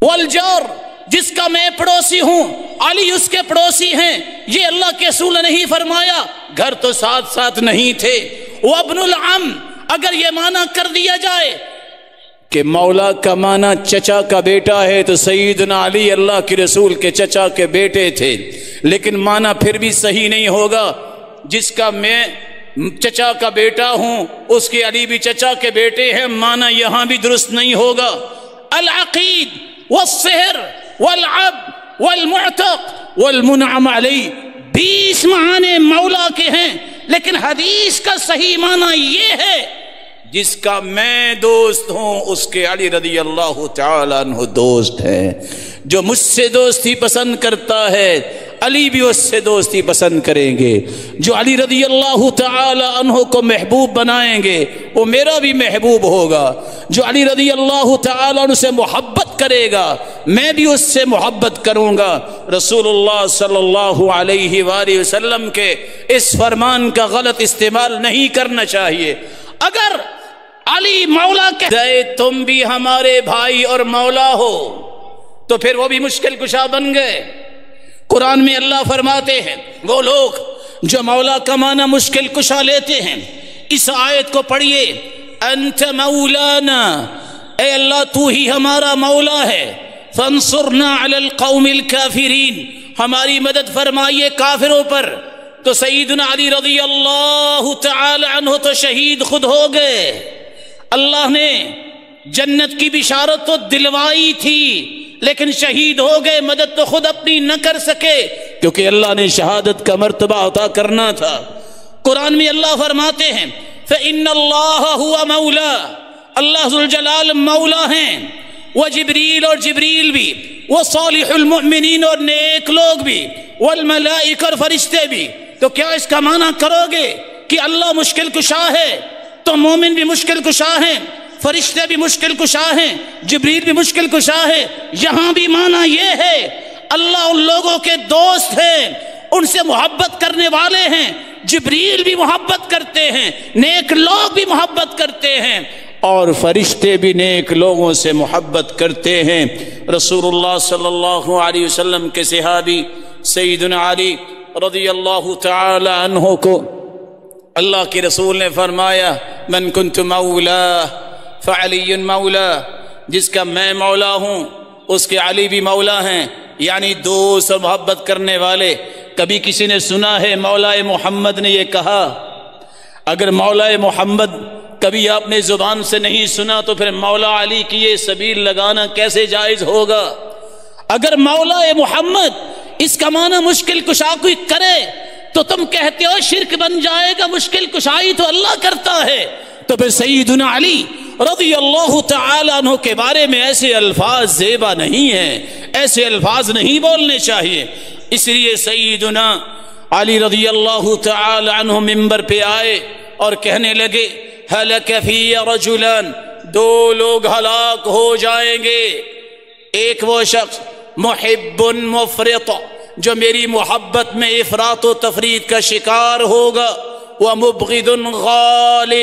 والجار، جس کا میں پڑوسی ہوں علی اس کے پڑوسی ہیں، یہ اللہ کے رسول نے نہیں فرمایا، گھر تو ساتھ ساتھ نہیں تھے۔ وابن العم، اگر یہ معنی کر دیا جائے کہ مولا کا معنی چچا کا بیٹا ہے تو سیدنا علی اللہ کے رسول کے چچا کے بیٹے تھے، لیکن معنی پھر بھی صحیح نہیں ہوگا۔ جس کا میں چچا کا بیٹا ہوں اس کے علی بھی چچا کے بیٹے ہیں، معنی یہاں بھی درست نہیں ہوگا۔ العقید والصہر والعبد والمعتق والمنعم علی، 20 معنی مولا کے ہیں، لیکن حدیث کا صحیح معنی یہ ہے جس کا میں دوست ہوں اس کے علی رضی اللہ تعالی عنہ دوست ہے۔ جو مجھ سے دوستی پسند کرتا ہے علی بھی اس سے دوستی پسند کریں گے۔ جو علی رضی اللہ تعالی عنہ کو محبوب بنائیں گے وہ میرا بھی محبوب ہوگا۔ جو علی رضی اللہ تعالی عنہ سے محبت کرے گا میں بھی اس سے محبت کروں گا۔ رسول اللہ صلی اللہ علیہ وآلہ وسلم کے اس فرمان کا غلط استعمال نہیں کرنا چاہیے۔ اگر علی مولا کہے تم بھی ہمارے بھائی اور مولا ہو تو پھر وہ بھی مشکل کشا بن گئے۔ قرآن میں اللہ فرماتے ہیں وہ لوگ جو مولا کا معنی مشکل کشا لیتے ہیں، اس آیت کو پڑھیے، انت مولانا، اے اللہ تو ہی ہمارا مولا ہے، فانصرنا علی القوم الکافرین، ہماری مدد فرمائیے کافروں پر۔ تو سیدنا علی رضی اللہ تعالی عنہ تو شہید خود ہو گئے، اللہ نے جنت کی بشارت تو دلوائی تھی لیکن شہید ہو گئے، مدد تو خود اپنی نہ کر سکے، کیونکہ اللہ نے شہادت کا مرتبہ عطا کرنا تھا۔ قرآن میں اللہ فرماتے ہیں فَإِنَّ اللَّهَ هُوَ مَوْلَا، اللہ ذوالجلال مولا ہیں، وجبریل اور جبریل بھی، وصالح المؤمنین اور نیک لوگ بھی، والملائکہ اور فرشتے بھی۔ تو کیا اس کا معنی کرو گے کہ اللہ مشکل کشا ہے تو مومن بھی مشکل کشا ہیں، فرشتے بھی مشکل کشا ہیں، جبریل بھی مشکل کشا ہے؟ یہاں بھی معنی یہ ہے اللہ ان لوگوں کے دوست ہیں، ان سے محبت کرنے والے ہیں، جبریل بھی محبت کرتے ہیں، نیک لوگ بھی محبت کرتے ہیں، اور فرشتے بھی نیک لوگوں سے محبت کرتے ہیں۔ رسول اللہ صلی اللہ علیہ وسلم کے صحابی سیدنا علی رضی اللہ تعالی عنہ کو اللہ کے رسول نے فرمایا من کنت مولا فعلی مولا، جس کا میں مولا ہوں اس کے علی بھی مولا ہیں، یعنی دوست اور محبت کرنے والے۔ کبھی کسی نے سنا ہے مولا محمد نے یہ کہا؟ اگر مولا محمد کبھی آپ نے زبان سے نہیں سنا تو پھر مولا علی کی یہ سبیل لگانا کیسے جائز ہوگا؟ اگر مولا محمد اس کا معنی مشکل کشا کوئی کرے تو تم کہتے ہو شرک بن جائے گا، مشکل کشائی تو اللہ کرتا ہے۔ تو پھر سیدنا علی رضی اللہ تعالیٰ عنہ کے بارے میں ایسے الفاظ زیبا نہیں ہیں، ایسے الفاظ نہیں بولنے چاہیے۔ اس لیے سیدنا علی رضی اللہ تعالی عنہ ممبر پہ آئے اور کہنے لگے ہلک فی رجلان، دو لوگ ہلاک ہو جائیں گے، ایک وہ شخص محب مفرط جو میری محبت میں افراط و تفریط کا شکار ہوگا، ومبغض غال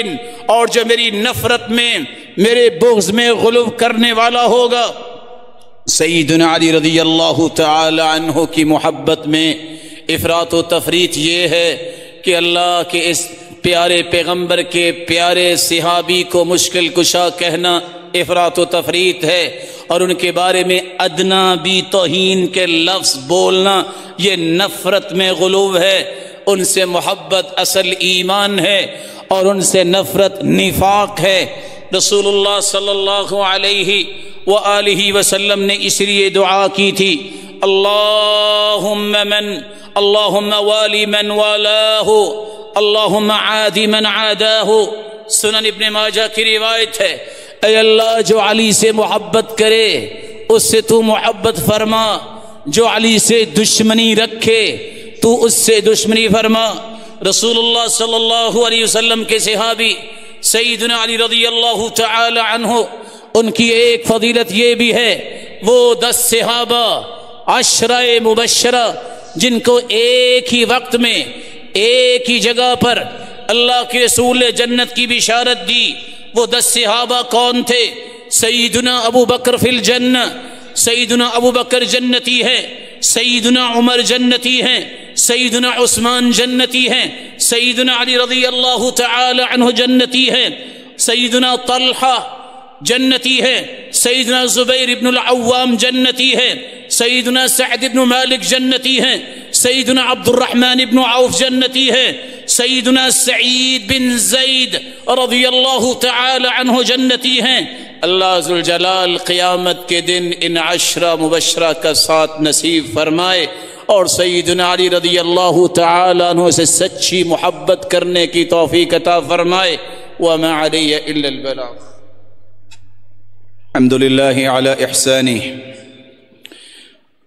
اور جو میری نفرت میں میرے بغض میں غلو کرنے والا ہوگا۔ سیدنا علی رضی اللہ تعالی عنہ کی محبت میں افراط و تفریط یہ ہے کہ اللہ کے اس پیارے پیغمبر کے پیارے صحابی کو مشکل کشا کہنا افراط و تفریط ہے، اور ان کے بارے میں ادنا بھی توہین کے لفظ بولنا یہ نفرت میں غلو ہے۔ ان سے محبت اصل ایمان ہے اور ان سے نفرت نفاق ہے۔ رسول اللہ صلی اللہ علیہ وآلہ وسلم نے اس لیے دعا کی تھی اللہم والی من والاہ اللہم عادی من عاداہ۔ سنن ابن ماجہ کی روایت ہے اے اللہ جو علی سے محبت کرے اس سے تو محبت فرما، جو علی سے دشمنی رکھے تو اس سے دشمنی فرما۔ رسول اللہ صلی اللہ علیہ وسلم کے صحابی سیدنا علی رضی اللہ تعالی عنہ، ان کی ایک فضیلت یہ بھی ہے وہ 10 صحابہ عشرہ مبشرہ جن کو ایک ہی وقت میں ایک ہی جگہ پر اللہ کے رسول نے جنت کی بشارت دی۔ وہ 10 صحابہ کون تھے؟ سیدنا ابو بکر فی الجنہ، سیدنا ابو بکر جنتی ہے، سیدنا عمر جنتی ہیں، سیدنا عثمان جنتی ہیں، سیدنا علی رضی اللہ تعالی عنہ جنتی ہیں، سیدنا طلحہ جنتی ہے، سیدنا زبیر ابن العوام جنتی ہے، سیدنا سعد ابن مالک جنتی ہیں، سیدنا عبد الرحمن ابن عوف جنتی ہے، سیدنا سعید بن زید رضی اللہ تعالی عنہ جنتی ہیں۔ اللہ ذوالجلال قیامت کے دن ان 10 مبشرہ کا ساتھ نصیب فرمائے اور سیدنا علی رضی اللہ تعالی عنہ سے سچی محبت کرنے کی توفیق عطا فرمائے۔ وما علی الا البلاغ۔ الحمد للہ علی احسانہ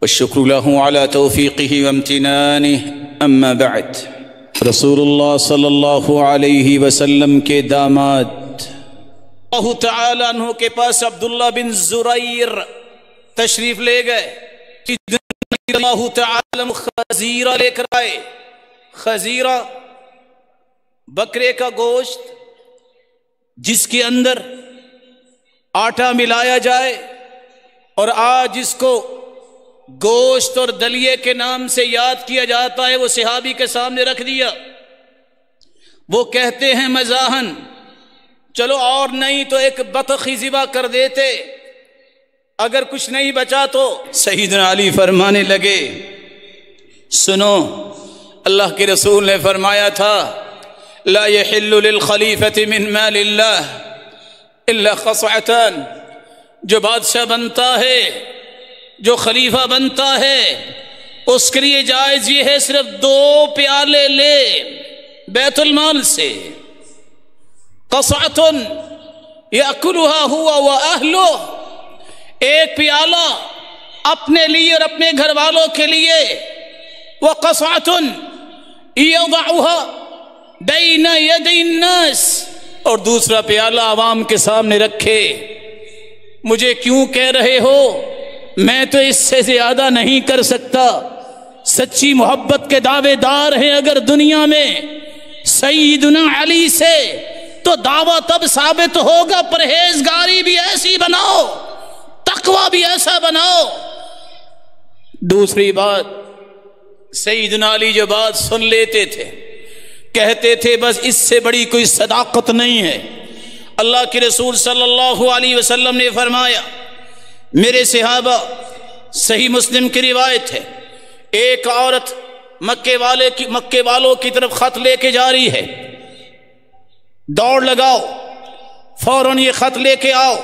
والشکر له على توفیقہ وامتنانہ، اما بعد۔ رسول اللہ صلی اللہ علیہ وسلم کے داماد اللہ تعالی عنہ کے پاس عبداللہ بن زریر تشریف لے گئے۔ اللہ تعالی خزیرہ لے کر آئے۔ خزیرہ بکرے کا گوشت جس کے اندر آٹا ملایا جائے، اور آج اس کو گوشت اور دلیے کے نام سے یاد کیا جاتا ہے، وہ صحابی کے سامنے رکھ دیا۔ وہ کہتے ہیں مزاحن چلو اور نہیں تو ایک بطخی ذبح کر دیتے، اگر کچھ نہیں بچا تو۔ سیدنا علی فرمانے لگے سنو، اللہ کے رسول نے فرمایا تھا لا يحل للخلیفة من مال اللہ الا خصعتان، جو بادشاہ بنتا ہے، جو خلیفہ بنتا ہے، اس کے لیے جائز یہ ہے صرف 2 پیالے لے بیت المال سے، قصعۃ یاکلھا ہوا واہلہ، ایک پیالہ اپنے لیے اور اپنے گھر والوں کے لیے، وقصعۃ یضعھا بین یدی الناس، اور دوسرا پیالہ عوام کے سامنے رکھے۔ مجھے کیوں کہہ رہے ہو؟ میں تو اس سے زیادہ نہیں کر سکتا۔ سچی محبت کے دعوے دار ہیں اگر دنیا میں سیدنا علی سے، تو دعویٰ تب ثابت ہوگا پرہیزگاری بھی ایسی بناؤ، تقوی بھی ایسا بناؤ۔ دوسری بات، سیدنا علی جو بات سن لیتے تھے کہتے تھے بس اس سے بڑی کوئی صداقت نہیں ہے۔ اللہ کے رسول صلی اللہ علیہ وسلم نے فرمایا، میرے صحابہ، صحیح مسلم کی روایت ہے، ایک عورت مکے والوں کی طرف خط لے کے جا رہی ہے، دوڑ لگاؤ، فوراً یہ خط لے کے آؤ،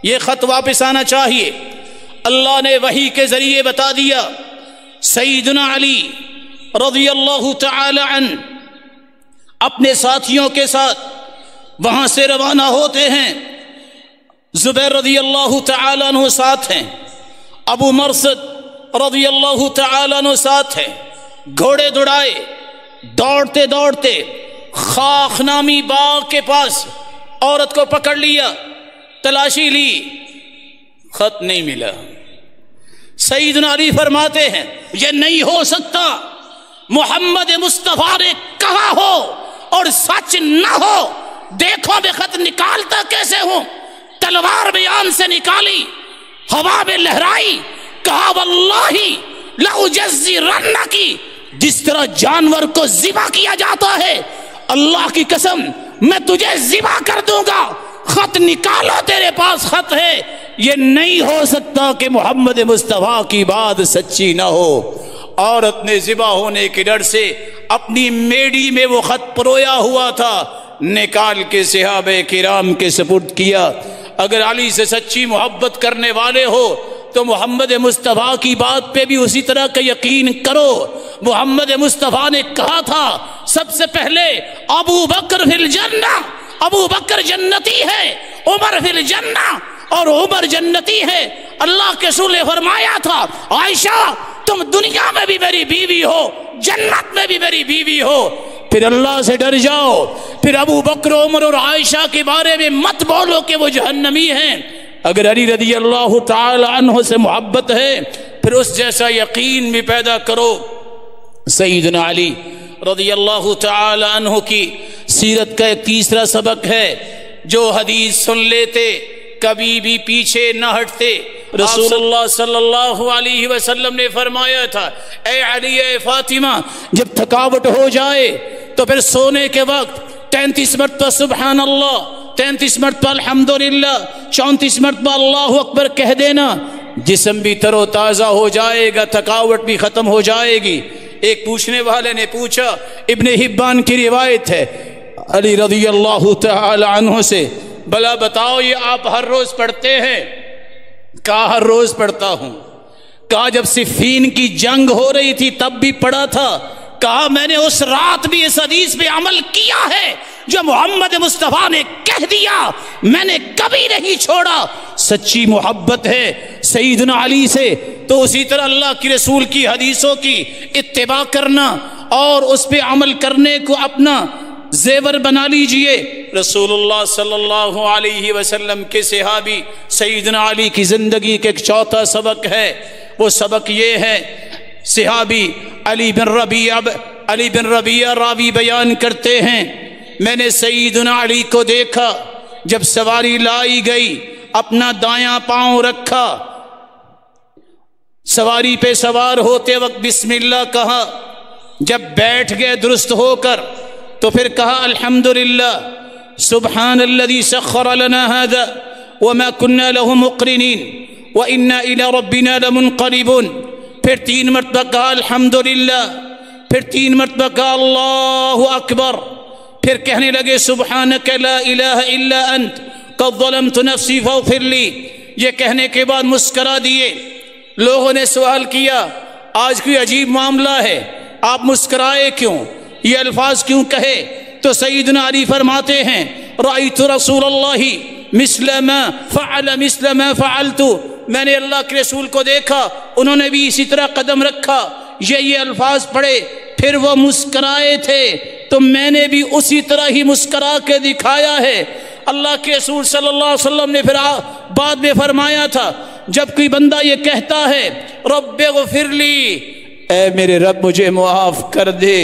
یہ خط واپس آنا چاہیے۔ اللہ نے وحی کے ذریعے بتا دیا۔ سیدنا علی رضی اللہ تعالی عنہ اپنے ساتھیوں کے ساتھ وہاں سے روانہ ہوتے ہیں۔ زبیر رضی اللہ تعالی عنہ ساتھ ہیں، ابو مرثد رضی اللہ تعالی عنہ ساتھ ہیں۔ گھوڑے دوڑائے، دوڑتے دوڑتے خاخ نامی باغ کے پاس عورت کو پکڑ لیا، تلاشی لی، خط نہیں ملا۔ سیدنا علی فرماتے ہیں یہ نہیں ہو سکتا، محمد مصطفیٰ نے کہا ہو اور سچ نہ ہو، دیکھو میں خط نکالتا کیسے ہوں۔ تلوار بیان سے نکالی، ہوا میں لہرائی، کہا واللہ لأجزرنکی، جس طرح جانور کو ذبح کیا جاتا ہے، اللہ کی قسم میں تجھے ذبح کر دوں گا۔ خط نکالو، تیرے پاس خط ہے۔ یہ نہیں ہو سکتا کہ محمد مصطفیٰ کی بات سچی نہ ہو۔ عورت نے ذبح ہونے کے ڈر سے اپنی میڑی میں وہ خط پرویا ہوا تھا نکال کے صحابہ کرام کے سپرد کیا۔ اگر علی سے سچی محبت کرنے والے ہو تو محمد مصطفیٰ کی بات پہ بھی اسی طرح کا یقین کرو۔ محمد مصطفیٰ نے کہا تھا سب سے پہلے ابو بکر فی الجنہ، ابو بکر جنتی ہے، عمر فی الجنہ، اور عمر جنتی ہے۔ اللہ کے رسول نے فرمایا تھا عائشہ تم دنیا میں بھی میری بیوی ہو، جنت میں بھی میری بیوی ہو۔ پھر اللہ سے ڈر جاؤ، پھر ابو بکر، عمر اور عائشہ کے بارے میں مت بولو کہ وہ جہنمی ہیں۔ اگر علی رضی اللہ تعالی عنہ سے محبت ہے پھر اس جیسا یقین بھی پیدا کرو۔ سیدنا علی رضی اللہ تعالی عنہ کی سیرت کا ایک تیسرا سبق ہے، جو حدیث سن لیتے کبھی بھی پیچھے نہ ہٹتے۔ رسول اللہ صلی اللہ علیہ وسلم نے فرمایا تھا اے علی، اے فاطمہ، جب تھکاوٹ ہو جائے تو پھر سونے کے وقت 33 مرتبہ سبحان اللہ، 33 مرتبہ الحمدللہ، 34 مرتبہ اللہ اکبر کہہ دینا، جسم بھی تر و تازہ ہو جائے گا، تھکاوٹ بھی ختم ہو جائے گی۔ ایک پوچھنے والے نے پوچھا، ابن حبان کی روایت ہے علی رضی اللہ تعالی عنہ سے، بلا بتاؤ یہ آپ ہر روز پڑھتے ہیں؟ کہا ہر روز پڑھتا ہوں۔ کہا جب صفین کی جنگ ہو رہی تھی تب بھی پڑھا تھا؟ کہا میں نے اس رات بھی اس حدیث پہ عمل کیا ہے جو محمد مصطفیٰ نے کہہ دیا، میں نے کبھی نہیں چھوڑا۔ سچی محبت ہے سیدنا علی سے تو اسی طرح اللہ کی رسول کی حدیثوں کی اتباع کرنا اور اس پہ عمل کرنے کو اپنا زیور بنا لیجئے۔ رسول اللہ صلی اللہ علیہ وسلم کے صحابی سیدنا علی کی زندگی کا ایک چوتھا سبق ہے، وہ سبق یہ ہے، صحابی علی بن ربیعہ راوی بیان کرتے ہیں میں نے سیدنا علی کو دیکھا جب سواری لائی گئی، اپنا دایاں پاؤں رکھا، سواری پہ سوار ہوتے وقت بسم اللہ کہا، جب بیٹھ گئے درست ہو کر تو پھر کہا الحمدللہ سبحان الذی سخر لنا هذا وما كنا له مقرنین وانا الى ربنا لمنقلبون۔ پھر 3 مرتبہ کہا الحمدللہ، پھر 3 مرتبہ کہا اللہ اکبر، پھر کہنے لگے سبحانک لا الہ الا انت قد ظلمت نفسی فاغفر لی۔ یہ کہنے کے بعد مسکرا دیے۔ لوگوں نے سوال کیا آج کوئی عجیب معاملہ ہے، آپ مسکرائے کیوں، یہ الفاظ کیوں کہے؟ تو سیدنا علی فرماتے ہیں رأیت رسول اللہ مثل ما فعل مثل ما فعلت، میں نے اللہ کے رسول کو دیکھا، انہوں نے بھی اسی طرح قدم رکھا، یہ الفاظ پڑھے، پھر وہ مسکرائے تھے تو میں نے بھی اسی طرح ہی مسکرا کے دکھایا ہے۔ اللہ کے رسول صلی اللہ علیہ وسلم نے پھر بعد میں فرمایا تھا، جب کوئی بندہ یہ کہتا ہے رب اغفر لی، اے میرے رب مجھے معاف کر دے،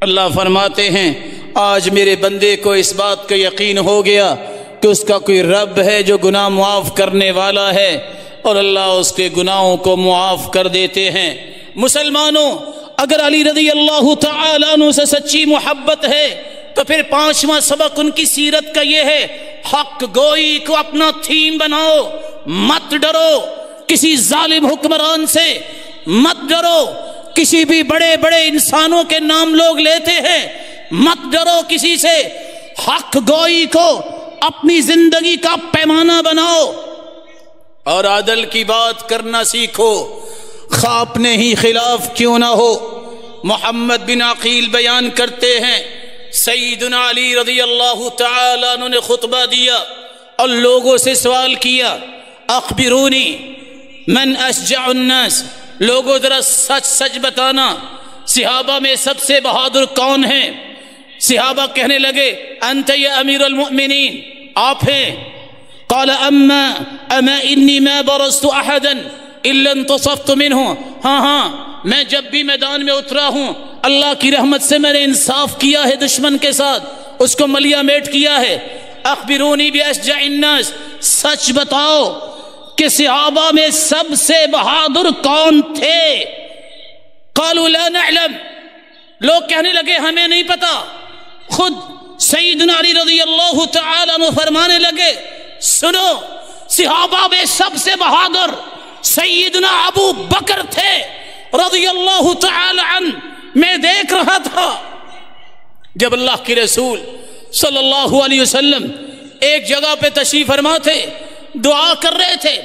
اللہ فرماتے ہیں آج میرے بندے کو اس بات کا یقین ہو گیا کہ اس کا کوئی رب ہے جو گناہ معاف کرنے والا ہے، اور اللہ اس کے گناہوں کو معاف کر دیتے ہیں۔ مسلمانوں، اگر علی رضی اللہ تعالیٰ عنہ سے سچی محبت ہے تو پھر پانچواں سبق ان کی سیرت کا یہ ہے، حق گوئی کو اپنا تھیم بناؤ، مت ڈرو کسی ظالم حکمران سے، مت ڈرو کسی بھی بڑے بڑے انسانوں کے نام لوگ لیتے ہیں، مت ڈرو کسی سے، حق گوئی کو اپنی زندگی کا پیمانہ بناؤ اور عدل کی بات کرنا سیکھو، خواہ اپنے ہی خلاف کیوں نہ ہو۔ محمد بن عقیل بیان کرتے ہیں سیدنا علی رضی اللہ تعالیٰ عنہ نے خطبہ دیا اور لوگوں سے سوال کیا، اخبرونی من اشجع الناس، لوگوں ذرا سچ سچ بتانا، صحابہ میں سب سے بہادر کون ہیں؟ صحابہ کہنے لگے انت یا امیر المؤمنین، آپ ہیں۔ قال اما انی ما برزت احدا الا انتصفت منہ، ہاں میں جب بھی میدان میں اترا ہوں اللہ کی رحمت سے میں نے انصاف کیا ہے، دشمن کے ساتھ اس کو ملیا میٹ کیا ہے۔ اخبرونی باشجع الناس، سچ بتاؤ کہ صحابہ میں سب سے بہادر کون تھے؟ قالوا لا نعلم، لوگ کہنے لگے ہمیں نہیں پتا۔ خود سیدنا علی رضی اللہ تعالیٰ عنہ فرمانے لگے سنو، صحابہ میں سب سے بہادر سیدنا ابو بکر تھے رضی اللہ تعالی عنہ۔ میں دیکھ رہا تھا جب اللہ کے رسول صلی اللہ علیہ وسلم ایک جگہ پہ تشریف فرما تھے، دعا کر رہے تھے،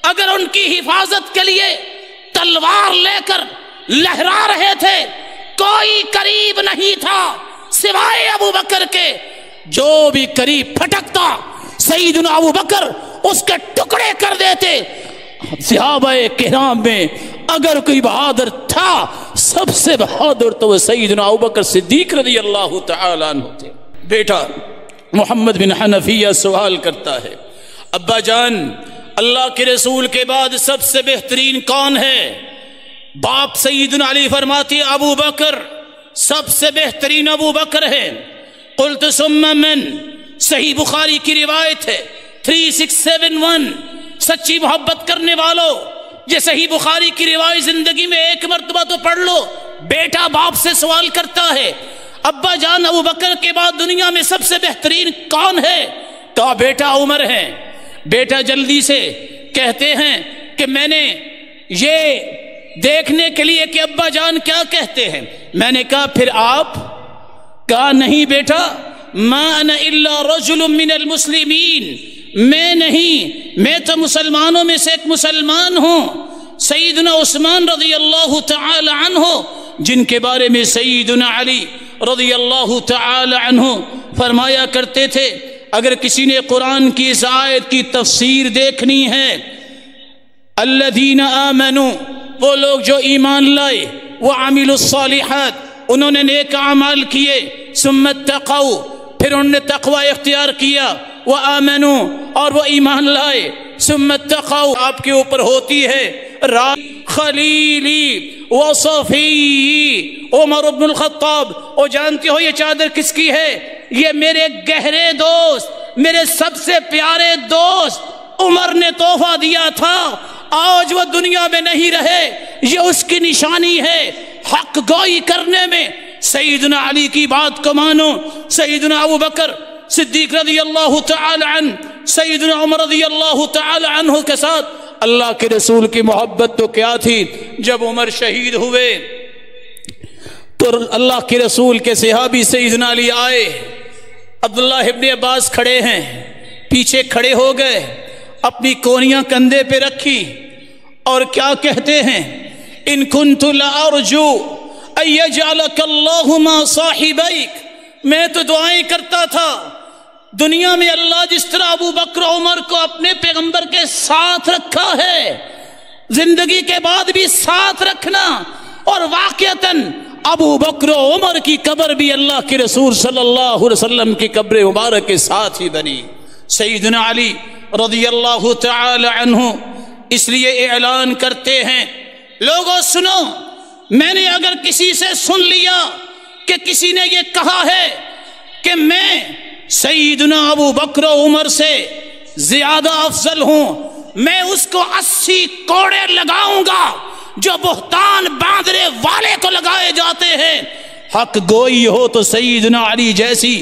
اگر ان کی حفاظت کے لیے تلوار لے کر لہرا رہے تھے کوئی قریب نہیں تھا سوائے ابو بکر کے، جو بھی قریب پھٹکتا سیدنا ابو بکر اس کے ٹکڑے کر دیتے۔ صحابہ کرام میں اگر کوئی بہادر تھا سب سے بہادر تو وہ سیدنا ابوبکر صدیق رضی اللہ تعالی عنہ تھے۔ بیٹا محمد بن حنفیہ سوال کرتا ہے، ابا جان اللہ کے رسول کے بعد سب سے بہترین کون ہے؟ باپ سیدنا علی فرماتے ابو بکر، سب سے بہترین ابو بکر ہے۔ قلت ثم من، صحیح بخاری کی روایت ہے 3671، سچی محبت کرنے والوں یہ صحیح بخاری کی روایت زندگی میں ایک مرتبہ تو پڑھ لو۔ بیٹا باپ سے سوال کرتا ہے ابا جان ابو بکر کے بعد دنیا میں سب سے بہترین کون ہے؟ کہا بیٹا عمر ہے۔ بیٹا جلدی سے کہتے ہیں کہ میں نے یہ دیکھنے کے لیے کہ ابا جان کیا کہتے ہیں، میں نے کہا پھر آپ؟ کہا نہیں بیٹا، ما انا الا رجل من المسلمین، میں نہیں، میں تو مسلمانوں میں سے ایک مسلمان ہوں۔ سیدنا عثمان رضی اللہ تعالی عنہ جن کے بارے میں سیدنا علی رضی اللہ تعالی عنہ فرمایا کرتے تھے، اگر کسی نے قرآن کی اس آیت کی تفسیر دیکھنی ہے، الذین آمنوا، وہ لوگ جو ایمان لائے، وعملوا الصالحات، انہوں نے نیک اعمال کیے، ثم اتقوا، پھر انہوں نے تقوی اختیار کیا، وآمنوا، اور وہ ایمان لائے، ثم اتقوا، آپ کے اوپر ہوتی ہے خلیلی وصفی عمر بن الخطاب، اور جانتے ہو یہ چادر کس کی ہے؟ یہ میرے گہرے دوست، میرے سب سے پیارے دوست عمر نے تحفہ دیا تھا، آج وہ دنیا میں نہیں رہے، یہ اس کی نشانی ہے۔ حق گوئی کرنے میں سیدنا علی کی بات کو مانو، سیدنا ابو بکر صدیق رضی اللہ تعالی عنہ، سیدنا عمر رضی اللہ تعالی عنہ کے ساتھ اللہ کے رسول کی محبت تو کیا تھی۔ جب عمر شہید ہوئے تو اللہ کے رسول کے صحابی سیدنا علی آئے، عبداللہ ابن عباس کھڑے ہیں، پیچھے کھڑے ہو گئے، اپنی کونیاں کندھے پہ رکھی اور کیا کہتے ہیں، ان كنت لارجو ان يجعلك الله ما صاحبيك، میں تو دعائیں کرتا تھا دنیا میں اللہ جس طرح ابو بکر عمر کو اپنے پیغمبر کے ساتھ رکھا ہے، زندگی کے بعد بھی ساتھ رکھنا، اور واقعتاً ابو بکر عمر کی قبر بھی اللہ کے رسول صلی اللہ علیہ وسلم کی قبر مبارک کے ساتھ ہی بنی۔ سیدنا علی رضی اللہ تعالی عنہ اس لیے اعلان کرتے ہیں، لوگوں سنو، میں نے اگر کسی سے سن لیا کہ کسی نے یہ کہا ہے کہ میں سیدنا ابو بکر عمر سے زیادہ افضل ہوں، میں اس کو 80 کوڑے لگاؤں گا جو بہتان باندھنے والے کو لگائے جاتے ہیں۔ حق گوئی ہو تو سیدنا علی جیسی،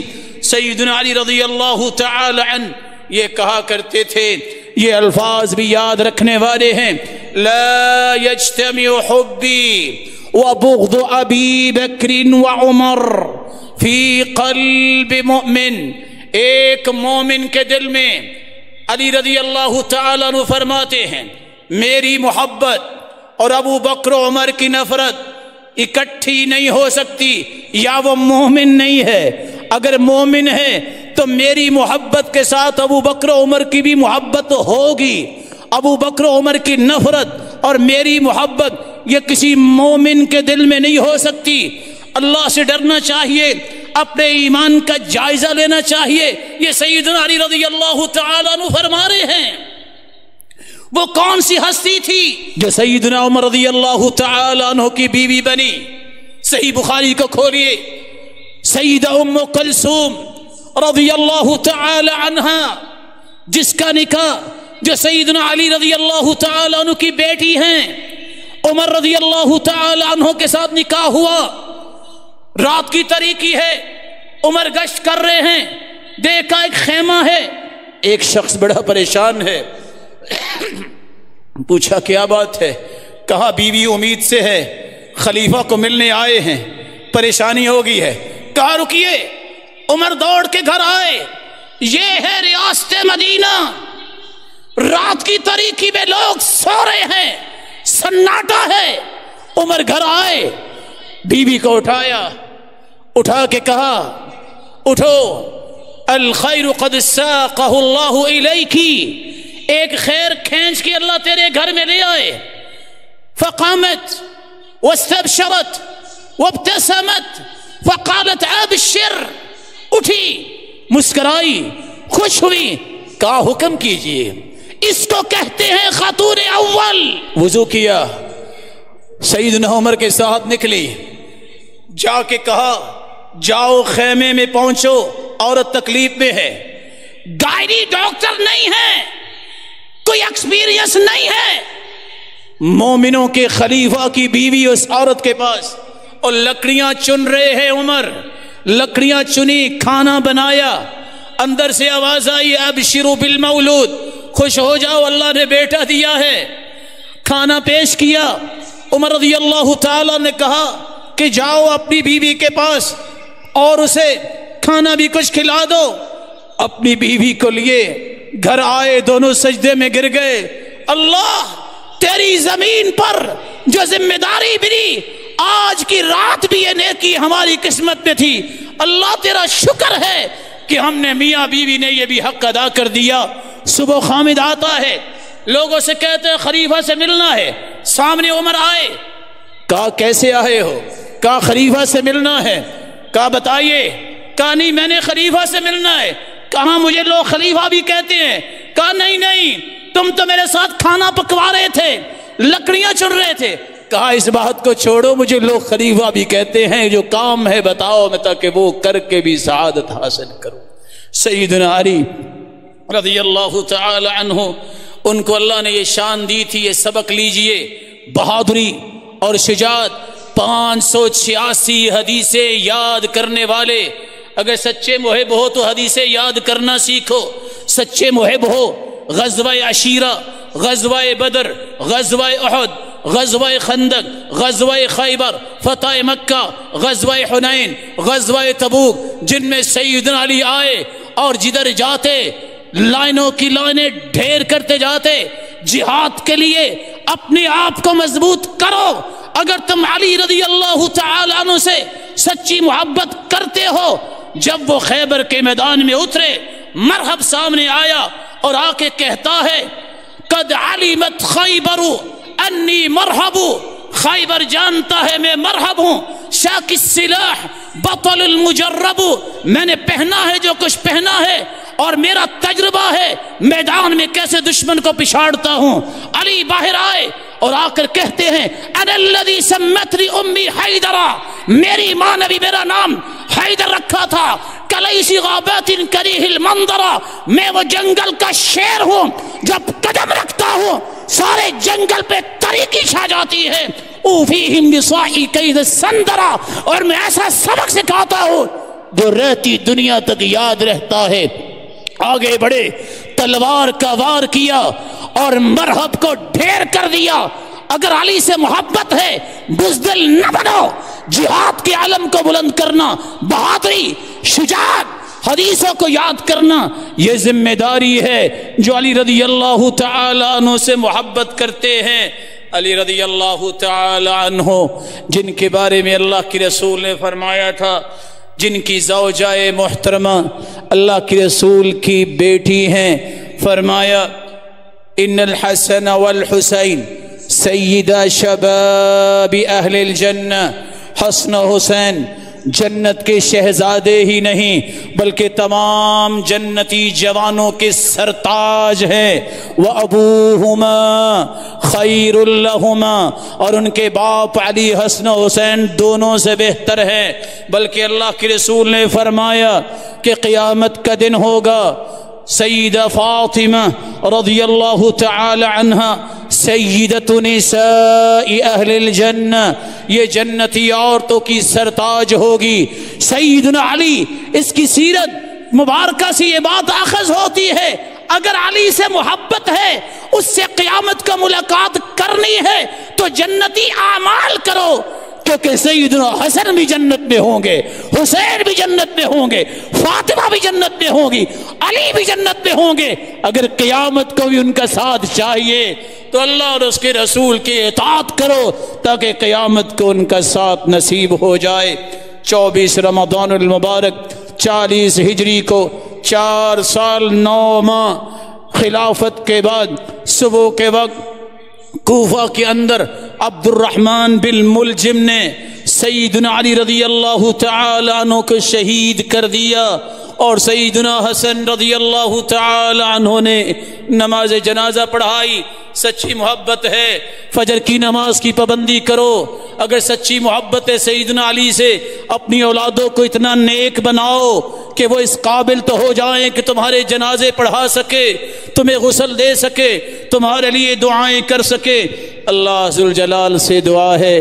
سیدنا علی رضی اللہ تعالی عنہ یہ کہا کرتے تھے، یہ الفاظ بھی یاد رکھنے والے ہیں، لا یجتمع حبی وبغض ابی بکر وعمر فی قلب مؤمن، ایک مومن کے دل میں علی رضی اللہ تعالیٰ عنہ فرماتے ہیں میری محبت اور ابو بکر عمر کی نفرت اکٹھی نہیں ہو سکتی، یا وہ مومن نہیں ہے، اگر مومن ہے تو میری محبت کے ساتھ ابو بکر عمر کی بھی محبت ہوگی، ابو بکر عمر کی نفرت اور میری محبت یہ کسی مومن کے دل میں نہیں ہو سکتی۔ اللہ سے ڈرنا چاہیے، اپنے ایمان کا جائزہ لینا چاہیے۔ یہ سیدنا علی رضی اللہ تعالیٰ عنہ فرما رہے ہیں، وہ کون سی ہستی تھی جو سیدنا عمر رضی اللہ تعالیٰ عنہ کی بیوی بنی؟ صحیح بخاری کو کھولیے، سیدہ ام کلثوم رضی اللہ تعالی عنہا، جس کا نکاح جو سیدنا علی رضی اللہ تعالی عنہ کی بیٹی ہیں عمر رضی اللہ تعالی عنہ کے ساتھ نکاح ہوا۔ رات کی تاریکی ہے، عمر گشت کر رہے ہیں، دیکھا ایک خیمہ ہے، ایک شخص بڑا پریشان ہے، پوچھا کیا بات ہے؟ کہا بیوی امید سے ہے، خلیفہ کو ملنے آئے ہیں، پریشانی ہو گئی ہے۔ کہا رکیے، عمر دوڑ کے گھر آئے، یہ ہے ریاست مدینہ، رات کی تاریکی میں لوگ سو رہے ہیں، سناٹا ہے۔ عمر گھر آئے، بیوی کو اٹھایا، اٹھا کے کہا اٹھو، الخیر قد ساقہ اللہ الیکی، ایک خیر کھینچ کے اللہ تیرے گھر میں لے آئے۔ فقامت واستبشرت وابتسمت فقالت ابشر، اٹھی، مسکرائی، خوش ہوئی، کہا حکم کیجئے، اس کو کہتے ہیں خاتون اول۔ وضو کیا، سیدنا عمر کے ساتھ نکلی، جا کے کہا جاؤ خیمے میں پہنچو، عورت تکلیف میں ہے، گائنی ڈاکٹر نہیں ہے، کوئی ایکسپیرینس نہیں ہے، مومنوں کے خلیفہ کی بیوی اس عورت کے پاس، اور لکڑیاں چن رہے ہیں عمر، لکڑیاں چنی، کھانا بنایا، اندر سے آواز آئی ابشروا بالمولود، خوش ہو جاؤ اللہ نے بیٹا دیا ہے۔ کھانا پیش کیا، عمر رضی اللہ تعالی نے کہا کہ جاؤ اپنی بیوی کے پاس اور اسے کھانا بھی کچھ کھلا دو۔ اپنی بیوی کو لیے گھر آئے، دونوں سجدے میں گر گئے، اللہ تیری زمین پر جو ذمہ داری ملی، آج کی رات بھی یہ نیکی ہماری قسمت میں تھی، اللہ تیرا شکر ہے کہ ہم نے میاں بیوی نے یہ بھی حق ادا کر دیا۔ صبح خامد آتا ہے، لوگوں سے کہتے ہیں خلیفہ سے ملنا ہے، سامنے عمر آئے، کہا کیسے آئے ہو؟ کہا خلیفہ سے ملنا ہے۔ کہا بتائیے؟ کہا نہیں میں نے خلیفہ سے ملنا ہے۔ کہا مجھے لوگ خلیفہ بھی کہتے ہیں۔ کہا نہیں نہیں، تم تو میرے ساتھ کھانا پکوا رہے تھے، لکڑیاں چن رہے تھے۔ کہا اس بات کو چھوڑو، مجھے لوگ خلیفہ بھی کہتے ہیں، جو کام ہے بتاؤ میں تاکہ وہ کر کے بھی سعادت حاصل کروں۔ سیدنا علی رضی اللہ تعالی عنہ، ان کو اللہ نے یہ شان دی تھی، یہ سبق لیجئے، بہادری اور شجاعت۔ 586 حدیثیں یاد کرنے والے، اگر سچے محب ہو تو حدیثیں یاد کرنا سیکھو، سچے محب ہو، غزوہ عشیرہ، غزوہ بدر، غزوہ احد، غزوہ خندق، غزوہ خیبر، فتح مکہ، غزوہ حنین، غزوہ تبوک، جن میں سیدنا علی آئے اور جدھر جاتے لائنوں کی لائنیں ڈھیر کرتے جاتے، جہاد کے لیے اپنے آپ کو مضبوط کرو، اگر تم علی رضی اللہ تعالیٰ عنہ سے سچی محبت کرتے ہو، جب وہ خیبر کے میدان میں اترے، مرحب سامنے آیا اور آ کے کہتا ہے قد علمت خیبر انی مرحب، خیبر جانتا ہے میں مرحب ہوں، شاک السلاح بطل المجرب، میں نے پہنا ہے جو کچھ پہنا ہے اور میرا تجربہ ہے میدان میں کیسے دشمن کو پچھاڑتا ہوں۔ علی باہر آئے اور آ کر کہتے ہیں انا الذی سمتنی امی حیدرا، میری ماں نے بھی میرا نام حیدر رکھا تھا، کلیسی غابات کریہ المنظرا، میں وہ جنگل کا شیر ہوں، جب قدم رکھتا ہوں سارے جنگل پہ تاریکی چھا جاتی ہے، اوفیہم بصاحی کید السندرا، اور میں ایسا سبق سکھاتا ہوں جو رہتی دنیا تک یاد رہتا ہے۔ آگے بڑھے، تلوار کا وار کیا اور مرحب کو ڈھیر کر دیا۔ اگر علی سے محبت ہے بزدل نہ بنو، جہاد کے علم کو بلند کرنا، بہادری، شجاعت، حدیثوں کو یاد کرنا، یہ ذمہ داری ہے جو علی رضی اللہ تعالیٰ عنہ سے محبت کرتے ہیں۔ علی رضی اللہ تعالیٰ عنہ جن کے بارے میں اللہ کے رسول نے فرمایا تھا، جن کی زوجہ محترمہ اللہ کے رسول کی بیٹی ہیں، فرمایا ان الحسن والحسین سیدہ شباب اہل الجنہ، حسن و حسین جنت کے شہزادے ہی نہیں بلکہ تمام جنتی جوانوں کے سرتاج ہیں۔ وَأَبُوهُمَا خَيْرٌ لَهُمَا، اور ان کے باپ علی حسن و حسین دونوں سے بہتر ہیں۔ بلکہ اللہ کے رسول نے فرمایا کہ قیامت کا دن ہوگا، سیدہ فاطمہ رضی اللہ تعالی عنہا سیدۃ نساء اہل الجنہ، یہ جنتی عورتوں کی سرتاج ہوگی۔ سیدنا علی، اس کی سیرت مبارکہ سے یہ بات آخذ ہوتی ہے، اگر علی سے محبت ہے، اس سے قیامت کا ملاقات کرنی ہے تو جنتی اعمال کرو، کیونکہ سیدنا حسن بھی جنت میں ہوں گے، حسین بھی جنت میں ہوں گے، فاطمہ بھی جنت میں ہوں گی، علی بھی جنت میں ہوں گے۔ اگر قیامت کو بھی ان کا ساتھ چاہیے تو اللہ اور اس کے رسول کی اطاعت کرو تاکہ قیامت کو ان کا ساتھ نصیب ہو جائے۔ 24 رمضان المبارک 40 ہجری کو 4 سال 9 ماہ خلافت کے بعد صبح کے وقت کوفہ کے اندر عبد الرحمن بن ملجم نے سیدنا علی رضی اللہ تعالی عنہ کو شہید کر دیا، اور سیدنا حسن رضی اللہ تعالی عنہ نے نماز جنازہ پڑھائی۔ سچی محبت ہے فجر کی نماز کی پابندی کرو، اگر سچی محبت ہے سیدنا علی سے اپنی اولادوں کو اتنا نیک بناؤ کہ وہ اس قابل تو ہو جائیں کہ تمہارے جنازے پڑھا سکے، تمہیں غسل دے سکے، تمہارے لیے دعائیں کر سکے۔ اللہ ذوالجلال سے دعا ہے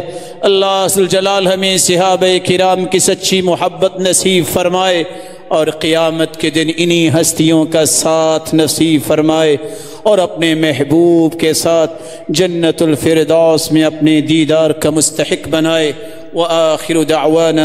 اللہ ذوالجلال ہمیں صحابہ کرام کی سچی محبت نصیب فرمائے، اور قیامت کے دن انہی ہستیوں کا ساتھ نصیب فرمائے، اور اپنے محبوب کے ساتھ جنت الفردوس میں اپنے دیدار کا مستحق بنائے۔ وآخر دعوانا